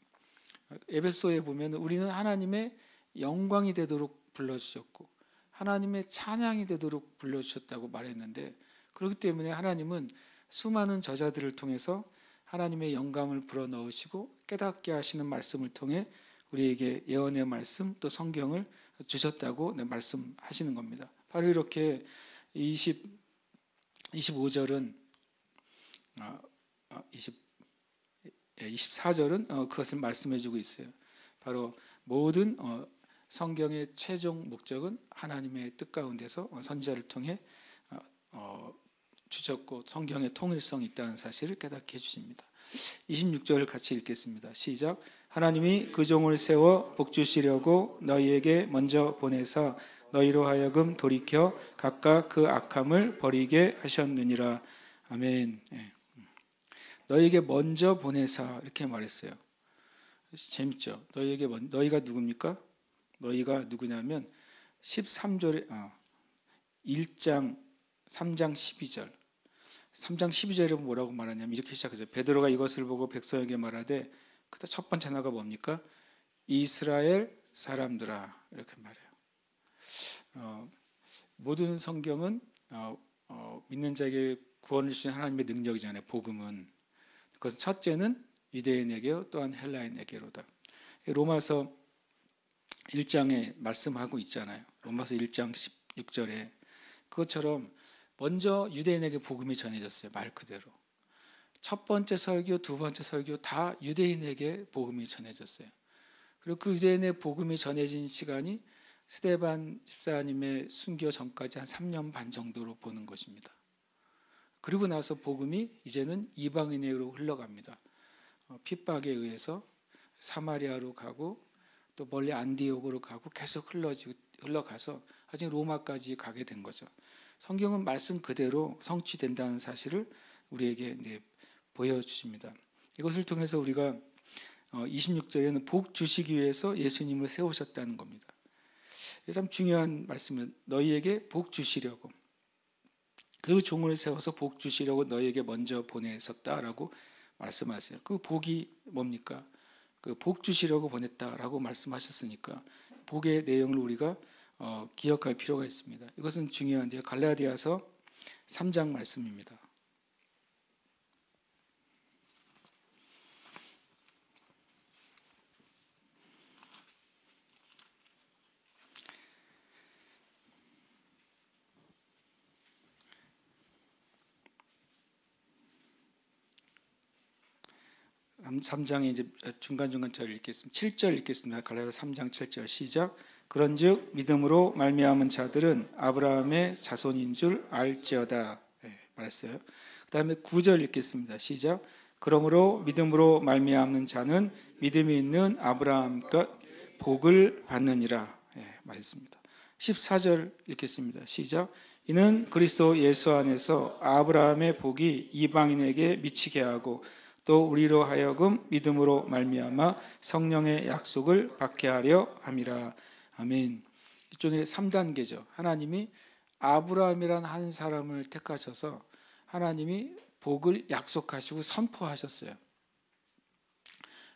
에베소에 보면 우리는 하나님의 영광이 되도록 불러주셨고 하나님의 찬양이 되도록 불러주셨다고 말했는데 그렇기 때문에 하나님은 수많은 저자들을 통해서 하나님의 영감을 불어넣으시고 깨닫게 하시는 말씀을 통해 우리에게 예언의 말씀 또 성경을 주셨다고 말씀하시는 겁니다. 바로 이렇게 24절은 24절은 그것을 말씀해주고 있어요. 바로 모든 성경의 최종 목적은 하나님의 뜻 가운데서 선지자를 통해 주셨고 성경의 통일성이 있다는 사실을 깨닫게 해주십니다. 26절을 같이 읽겠습니다. 시작. 하나님이 그 종을 세워 복주시려고 너희에게 먼저 보내사 너희로 하여금 돌이켜 각각 그 악함을 버리게 하셨느니라. 아멘. 너희에게 먼저 보내사 이렇게 말했어요. 재밌죠? 너희가 누굽니까? 너희가 누구냐면 13절에 1장 3장 12절 3장 12절에 뭐라고 말하냐면 이렇게 시작하죠. 베드로가 이것을 보고 백성에게 말하되 그때 첫 번째 하나가 뭡니까? 이스라엘 사람들아 이렇게 말해요. 모든 성경은 믿는 자에게 구원을 주신 하나님의 능력이잖아요. 복음은 그것은 첫째는 유대인에게 또한 헬라인에게로다. 로마서 1장에 말씀하고 있잖아요. 로마서 1장 16절에 그것처럼 먼저 유대인에게 복음이 전해졌어요. 말 그대로. 첫 번째 설교, 두 번째 설교 다 유대인에게 복음이 전해졌어요. 그리고 그 유대인의 복음이 전해진 시간이 스데반 집사님의 순교 전까지 한 3년 반 정도로 보는 것입니다. 그리고 나서 복음이 이제는 이방인으로 흘러갑니다. 핍박에 의해서 사마리아로 가고 또 멀리 안디옥으로 가고 계속 흘러가서 나중에 로마까지 가게 된 거죠. 성경은 말씀 그대로 성취된다는 사실을 우리에게 보여주십니다. 이것을 통해서 우리가 26절에는 복 주시기 위해서 예수님을 세우셨다는 겁니다. 참 중요한 말씀은 너희에게 복 주시려고 그 종을 세워서 복 주시려고 너희에게 먼저 보내셨다라고 말씀하세요. 그 복이 뭡니까? 그 복 주시려고 보냈다라고 말씀하셨으니까 복의 내용을 우리가 기억할 필요가 있습니다. 이것은 중요한데요. 갈라디아서 3장 말씀입니다. 삼장에 이제 중간절 읽겠습니다. 7절 읽겠습니다. 갈라디아 3장 7절 시작. 그런즉 믿음으로 말미암은 자들은 아브라함의 자손인 줄 알지어다. 말했어요. 그 다음에 9절 읽겠습니다. 시작. 그러므로 믿음으로 말미암는 자는 믿음이 있는 아브라함과 복을 받느니라. 말했습니다. 14절 읽겠습니다. 시작. 이는 그리스도 예수 안에서 아브라함의 복이 이방인에게 미치게 하고 또 우리로 하여금 믿음으로 말미암아 성령의 약속을 받게 하려 함이라. 아멘. 이쪽에 3단계죠. 하나님이 아브라함이란 한 사람을 택하셔서 하나님이 복을 약속하시고 선포하셨어요.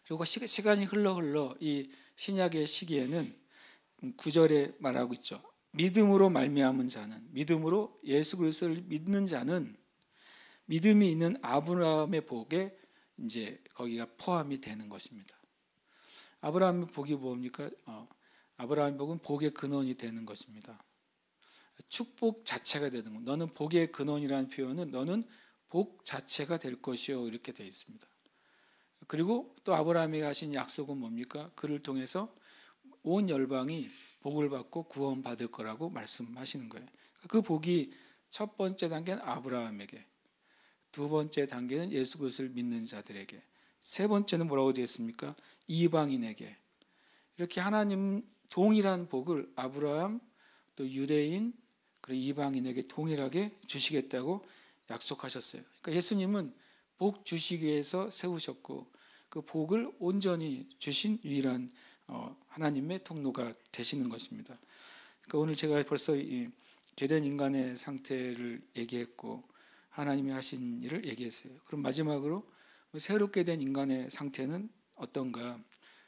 그리고 시간이 흘러 이 신약의 시기에는 9절에 말하고 있죠. 믿음으로 말미암은 자는, 믿음으로 예수 그리스도를 믿는 자는 믿음이 있는 아브라함의 복에 이제 거기가 포함이 되는 것입니다. 아브라함의 복이 뭡니까? 아브라함의 복은 복의 근원이 되는 것입니다. 축복 자체가 되는 것. 너는 복의 근원이라는 표현은 너는 복 자체가 될 것이요 이렇게 되어 있습니다. 그리고 또 아브라함이 하신 약속은 뭡니까? 그를 통해서 온 열방이 복을 받고 구원받을 거라고 말씀하시는 거예요. 그 복이 첫 번째 단계는 아브라함에게, 두 번째 단계는 예수 그리스도를 믿는 자들에게, 세 번째는 뭐라고 되어 있습니까? 이방인에게. 이렇게 하나님 동일한 복을 아브라함, 또 유대인, 그리고 이방인에게 동일하게 주시겠다고 약속하셨어요. 그러니까 예수님은 복 주시기 위해서 세우셨고 그 복을 온전히 주신 유일한 하나님의 통로가 되시는 것입니다. 그러니까 오늘 제가 벌써 이 죄된 인간의 상태를 얘기했고 하나님이 하신 일을 얘기했어요. 그럼 마지막으로 새롭게 된 인간의 상태는 어떤가?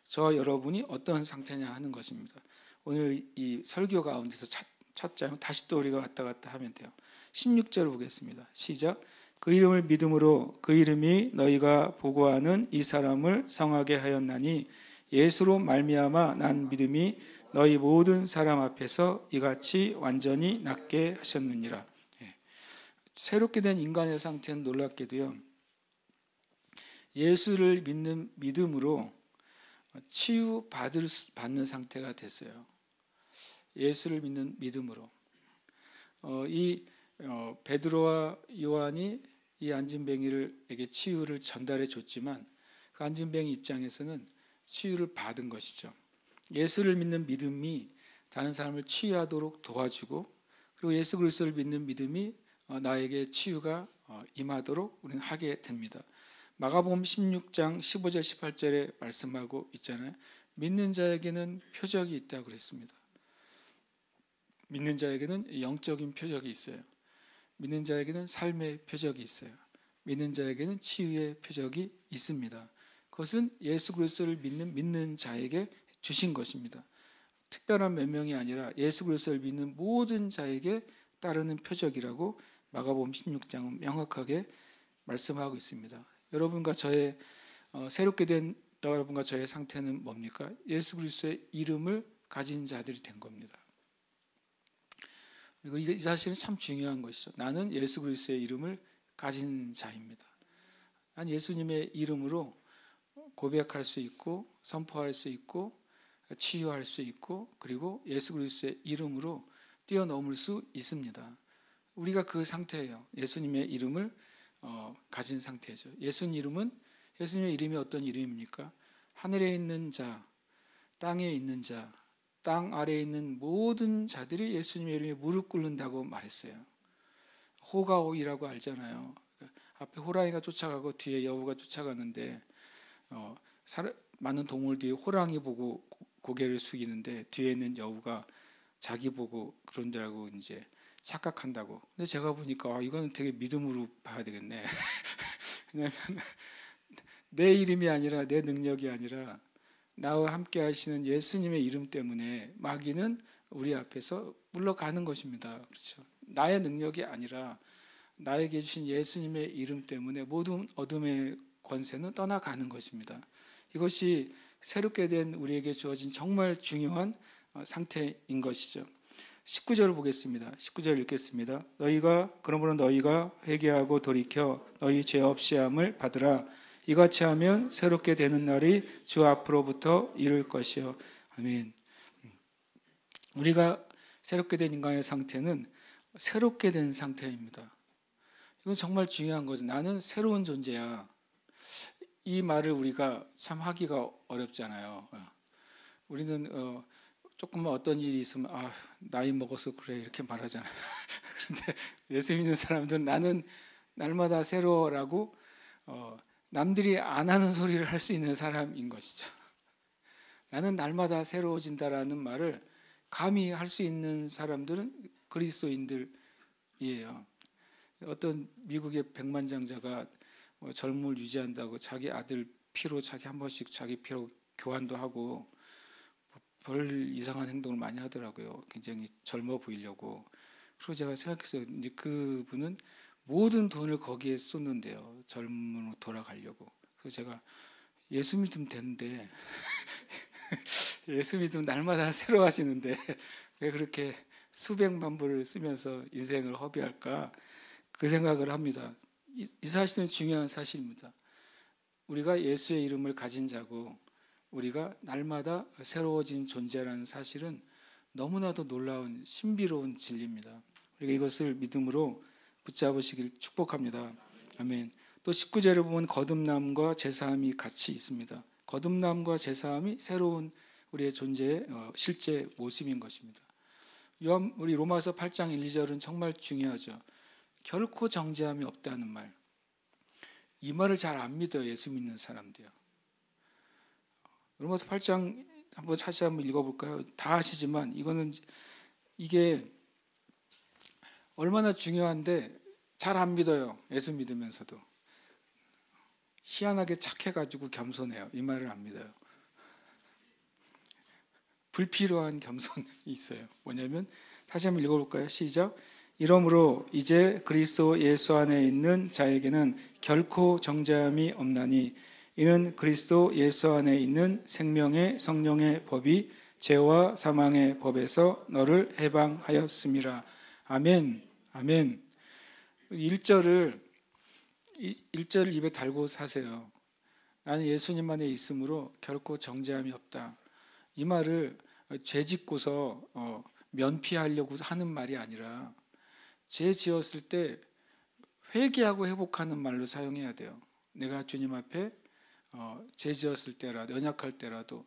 저와 여러분이 어떤 상태냐 하는 것입니다. 오늘 이 설교 가운데서 찾자면 다시 또 우리가 왔다 갔다 하면 돼요. 16절 보겠습니다. 시작. 그 이름을 믿음으로 그 이름이 너희가 보고하는 이 사람을 성하게 하였나니 예수로 말미암아 난 믿음이 너희 모든 사람 앞에서 이같이 완전히 낫게 하셨느니라. 새롭게 된 인간의 상태는 놀랍게도요, 예수를 믿는 믿음으로 치유받는 상태가 됐어요. 예수를 믿는 믿음으로. 베드로와 요한이 이 안진뱅이에게 치유를 전달해 줬지만 그 안진뱅이 입장에서는 치유를 받은 것이죠. 예수를 믿는 믿음이 다른 사람을 치유하도록 도와주고 그리고 예수 그리스도를 믿는 믿음이 나에게 치유가 임하도록 우리는 하게 됩니다. 마가복음 16장 15절 18절에 말씀하고 있잖아요. 믿는 자에게는 표적이 있다고 그랬습니다. 믿는 자에게는 영적인 표적이 있어요. 믿는 자에게는 삶의 표적이 있어요. 믿는 자에게는 치유의 표적이 있습니다. 그것은 예수 그리스도를 믿는 자에게 주신 것입니다. 특별한 몇 명이 아니라 예수 그리스도를 믿는 모든 자에게 따르는 표적이라고 마가복음 16장은 명확하게 말씀하고 있습니다. 여러분과 저의 새롭게 된 여러분과 저의 상태는 뭡니까? 예수 그리스도의 이름을 가진 자들이 된 겁니다. 그리고 이 사실은 참 중요한 것이죠. 나는 예수 그리스도의 이름을 가진 자입니다. 난 예수님의 이름으로 고백할 수 있고 선포할 수 있고 치유할 수 있고 그리고 예수 그리스도의 이름으로 뛰어넘을 수 있습니다. 우리가 그 상태예요. 예수님의 이름을 가진 상태죠. 예수님의 이름이 어떤 이름입니까? 하늘에 있는 자, 땅에 있는 자, 땅 아래에 있는 모든 자들이 예수님의 이름에 무릎 꿇는다고 말했어요. 호가호이라고 알잖아요. 앞에 호랑이가 쫓아가고 뒤에 여우가 쫓아가는데 많은 동물들이 호랑이 보고 고개를 숙이는데 뒤에 있는 여우가 자기 보고 그런 줄 알고 이제 착각한다고. 근데 제가 보니까 이거는 되게 믿음으로 봐야 되겠네. 왜냐하면 내 이름이 아니라 내 능력이 아니라 나와 함께 하시는 예수님의 이름 때문에 마귀는 우리 앞에서 물러가는 것입니다. 그렇죠? 나의 능력이 아니라 나에게 주신 예수님의 이름 때문에 모든 어둠의 권세는 떠나가는 것입니다. 이것이 새롭게 된 우리에게 주어진 정말 중요한 상태인 것이죠. 19절 보겠습니다. 19절 읽겠습니다. 그러므로 너희가 회개하고 돌이켜 너희 죄 없이 함을 받으라. 이같이 하면 새롭게 되는 날이 주 앞으로부터 이를 것이요. 아멘. 우리가 새롭게 된 인간의 상태는 새롭게 된 상태입니다. 이건 정말 중요한 거죠. 나는 새로운 존재야. 이 말을 우리가 참 하기가 어렵잖아요. 우리는 조금만 어떤 일이 있으면 나이 먹어서 그래 이렇게 말하잖아요. 그런데 예수 믿는 사람들은 나는 날마다 새로워라고 남들이 안 하는 소리를 할 수 있는 사람인 것이죠. 나는 날마다 새로워진다라는 말을 감히 할 수 있는 사람들은 그리스도인들이에요. 어떤 미국의 백만장자가 젊음을 유지한다고 자기 아들 피로 자기 한 번씩 자기 피로 교환도 하고 별 이상한 행동을 많이 하더라고요. 굉장히 젊어 보이려고. 그리고 제가 생각했어요. 이제 그분은 모든 돈을 거기에 쏟는데요. 젊음으로 돌아가려고. 그래서 제가 예수 믿으면 되는데 예수 믿으면 날마다 새로 하시는데 왜 그렇게 수백만 불을 쓰면서 인생을 허비할까? 그 생각을 합니다. 이 사실은 중요한 사실입니다. 우리가 예수의 이름을 가진 자고 우리가 날마다 새로워진 존재라는 사실은 너무나도 놀라운 신비로운 진리입니다. 우리가 이것을 믿음으로 붙잡으시길 축복합니다. 아멘. 또 19절에 보면 거듭남과 재사함이 같이 있습니다. 거듭남과 재사함이 새로운 우리의 존재의 실제 모습인 것입니다. 우리 로마서 8장 1, 2절은 정말 중요하죠. 결코 정죄함이 없다는 말. 이 말을 잘 안 믿어요. 예수 믿는 사람들이요. 로마서 8장 다시 한번 읽어볼까요? 다 아시지만 이게 얼마나 중요한데 잘 안 믿어요. 예수 믿으면서도. 희한하게 착해가지고 겸손해요. 이 말을 안 믿어요. 불필요한 겸손이 있어요. 뭐냐면 다시 한번 읽어볼까요? 시작. 이러므로 이제 그리스도 예수 안에 있는 자에게는 결코 정죄함이 없나니 이는 그리스도 예수 안에 있는 생명의 성령의 법이 죄와 사망의 법에서 너를 해방하였음이라. 아멘. 아멘. 1절을 입에 달고 사세요. 나는 예수님 안에 있으므로 결코 정죄함이 없다. 이 말을 죄 짓고서 면피하려고 하는 말이 아니라 죄 지었을 때 회개하고 회복하는 말로 사용해야 돼요. 내가 주님 앞에 죄 지었을 때라도 연약할 때라도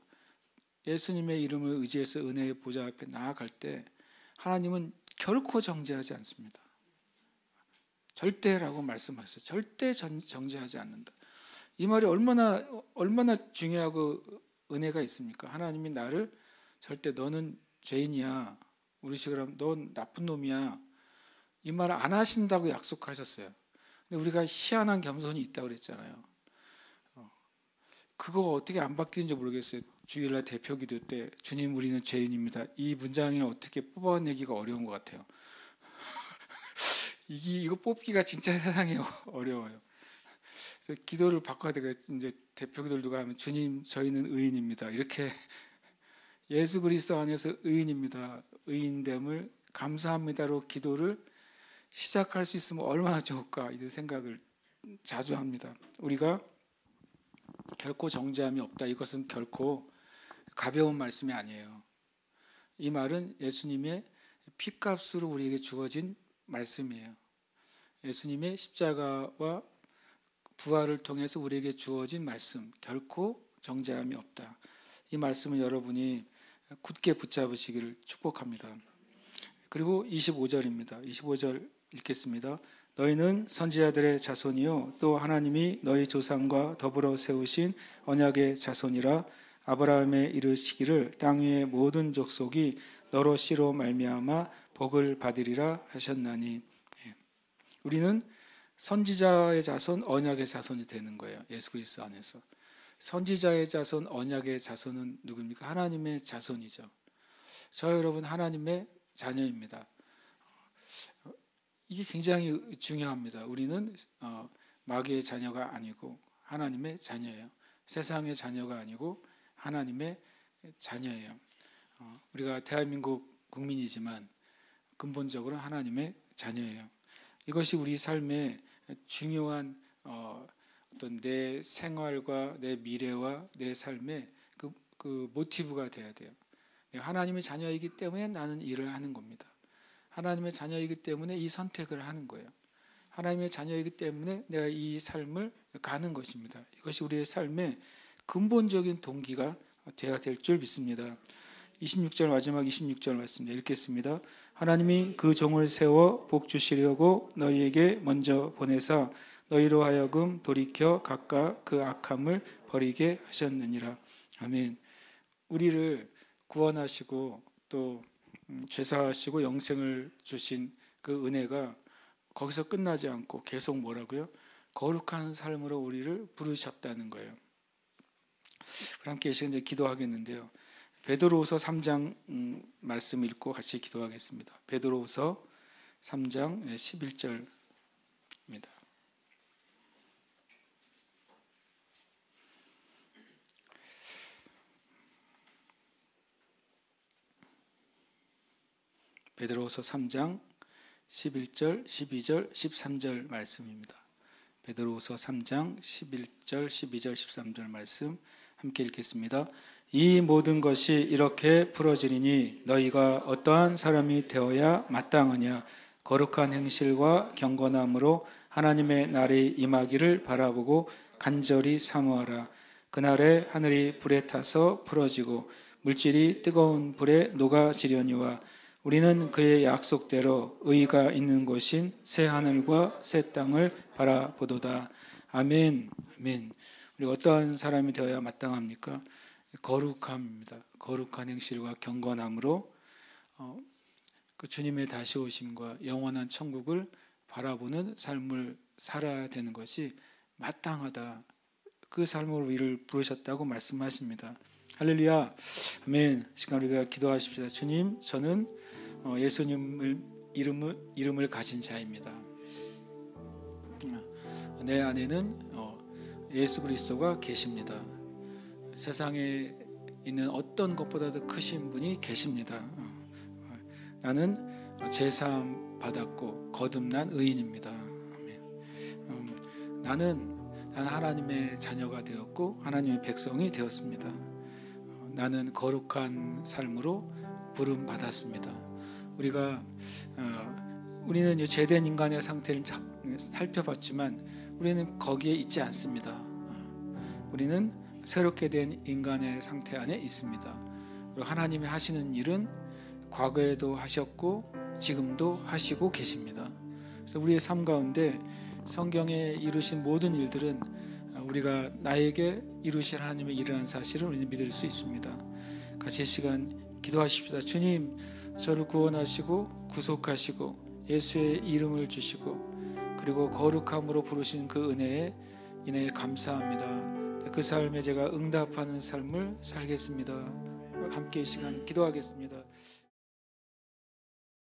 예수님의 이름을 의지해서 은혜의 보좌 앞에 나아갈 때 하나님은 결코 정죄하지 않습니다. 절대라고 말씀하셨어요. 절대 정죄하지 않는다. 이 말이 얼마나 중요하고 은혜가 있습니까? 하나님이 나를 절대 너는 죄인이야. 우리 식으로 하면 넌 나쁜 놈이야. 이 말 안 하신다고 약속하셨어요. 근데 우리가 희한한 겸손이 있다고 그랬잖아요. 그거 어떻게 안 바뀌는지 모르겠어요. 주일날 대표 기도 때 주님 우리는 죄인입니다. 이 문장을 어떻게 뽑아내기가 어려운 것 같아요. 이거 뽑기가 진짜 세상에 어려워요. 그래서 기도를 바꿔야 되겠죠. 이제 대표 기도를 누가 하면 주님 저희는 의인입니다. 이렇게 예수 그리스도 안에서 의인입니다. 의인됨을 감사합니다로 기도를 시작할 수 있으면 얼마나 좋을까 이 생각을 자주 합니다. 우리가 결코 정죄함이 없다. 이것은 결코 가벼운 말씀이 아니에요. 이 말은 예수님의 피값으로 우리에게 주어진 말씀이에요. 예수님의 십자가와 부활을 통해서 우리에게 주어진 말씀, 결코 정죄함이 없다. 이 말씀을 여러분이 굳게 붙잡으시기를 축복합니다. 그리고 25절입니다. 25절 읽겠습니다. 너희는 선지자들의 자손이요 또 하나님이 너희 조상과 더불어 세우신 언약의 자손이라. 아브라함에 이르시기를 땅 위의 모든 족속이 너로 씨로 말미암아 복을 받으리라 하셨나니. 우리는 선지자의 자손, 언약의 자손이 되는 거예요. 예수 그리스도 안에서. 선지자의 자손, 언약의 자손은 누굽니까? 하나님의 자손이죠. 저 여러분 하나님의 자녀입니다. 이게 굉장히 중요합니다. 우리는 마귀의 자녀가 아니고 하나님의 자녀예요. 세상의 자녀가 아니고 하나님의 자녀예요. 우리가 대한민국 국민이지만 근본적으로 하나님의 자녀예요. 이것이 우리 삶의 중요한 어떤 내 생활과 내 미래와 내 삶의 그 모티브가 돼야 돼요. 내가 하나님의 자녀이기 때문에 나는 일을 하는 겁니다. 하나님의 자녀이기 때문에 이 선택을 하는 거예요. 하나님의 자녀이기 때문에 내가 이 삶을 가는 것입니다. 이것이 우리의 삶의 근본적인 동기가 되어야 될 줄 믿습니다. 26절 마지막 26절 말씀 읽겠습니다. 하나님이 그 종을 세워 복 주시려고 너희에게 먼저 보내사 너희로 하여금 돌이켜 각각 그 악함을 버리게 하셨느니라. 아멘. 우리를 구원하시고 또 죄사하시고 영생을 주신 그 은혜가 거기서 끝나지 않고 계속 뭐라고요? 거룩한 삶으로 우리를 부르셨다는 거예요. 함께 이제 기도하겠는데요. 베드로후서 3장 말씀 읽고 같이 기도하겠습니다. 베드로후서 3장 11절입니다. 베드로후서 3장 11절, 12절, 13절 말씀입니다. 베드로후서 3장 11절, 12절, 13절 말씀 함께 읽겠습니다. 이 모든 것이 이렇게 풀어지리니 너희가 어떠한 사람이 되어야 마땅하냐 거룩한 행실과 경건함으로 하나님의 날이 임하기를 바라보고 간절히 사모하라. 그날에 하늘이 불에 타서 풀어지고 물질이 뜨거운 불에 녹아지려니와 우리는 그의 약속대로 의가 있는 곳인 새 하늘과 새 땅을 바라보도다. 아멘. 아멘. 우리가 어떠한 사람이 되어야 마땅합니까? 거룩함입니다. 거룩한 행실과 경건함으로 그 주님의 다시 오심과 영원한 천국을 바라보는 삶을 살아야 되는 것이 마땅하다. 그 삶으로 우리를 부르셨다고 말씀하십니다. 할렐루야. 아멘. 시간 우리가 기도하십시다. 주님, 저는 예수님을 이름을 가진 자입니다. 내 안에는 예수 그리스도가 계십니다. 세상에 있는 어떤 것보다도 크신 분이 계십니다. 나는 죄사함 받았고 거듭난 의인입니다. 나는 하나님의 자녀가 되었고 하나님의 백성이 되었습니다. 나는 거룩한 삶으로 부름 받았습니다. 우리는 죄된 인간의 상태를 살펴봤지만 우리는 거기에 있지 않습니다. 우리는 새롭게 된 인간의 상태 안에 있습니다. 그리고 하나님이 하시는 일은 과거에도 하셨고 지금도 하시고 계십니다. 그래서 우리의 삶 가운데 성경에 이루신 모든 일들은 우리가 나에게 이루실 하나님의 일이라는 사실을 우리는 믿을 수 있습니다. 같이 시간 기도하십시다. 주님, 저를 구원하시고 구속하시고 예수의 이름을 주시고 그리고 거룩함으로 부르신 그 은혜에 인해 감사합니다. 그 삶에 제가 응답하는 삶을 살겠습니다. 함께 이 시간 기도하겠습니다.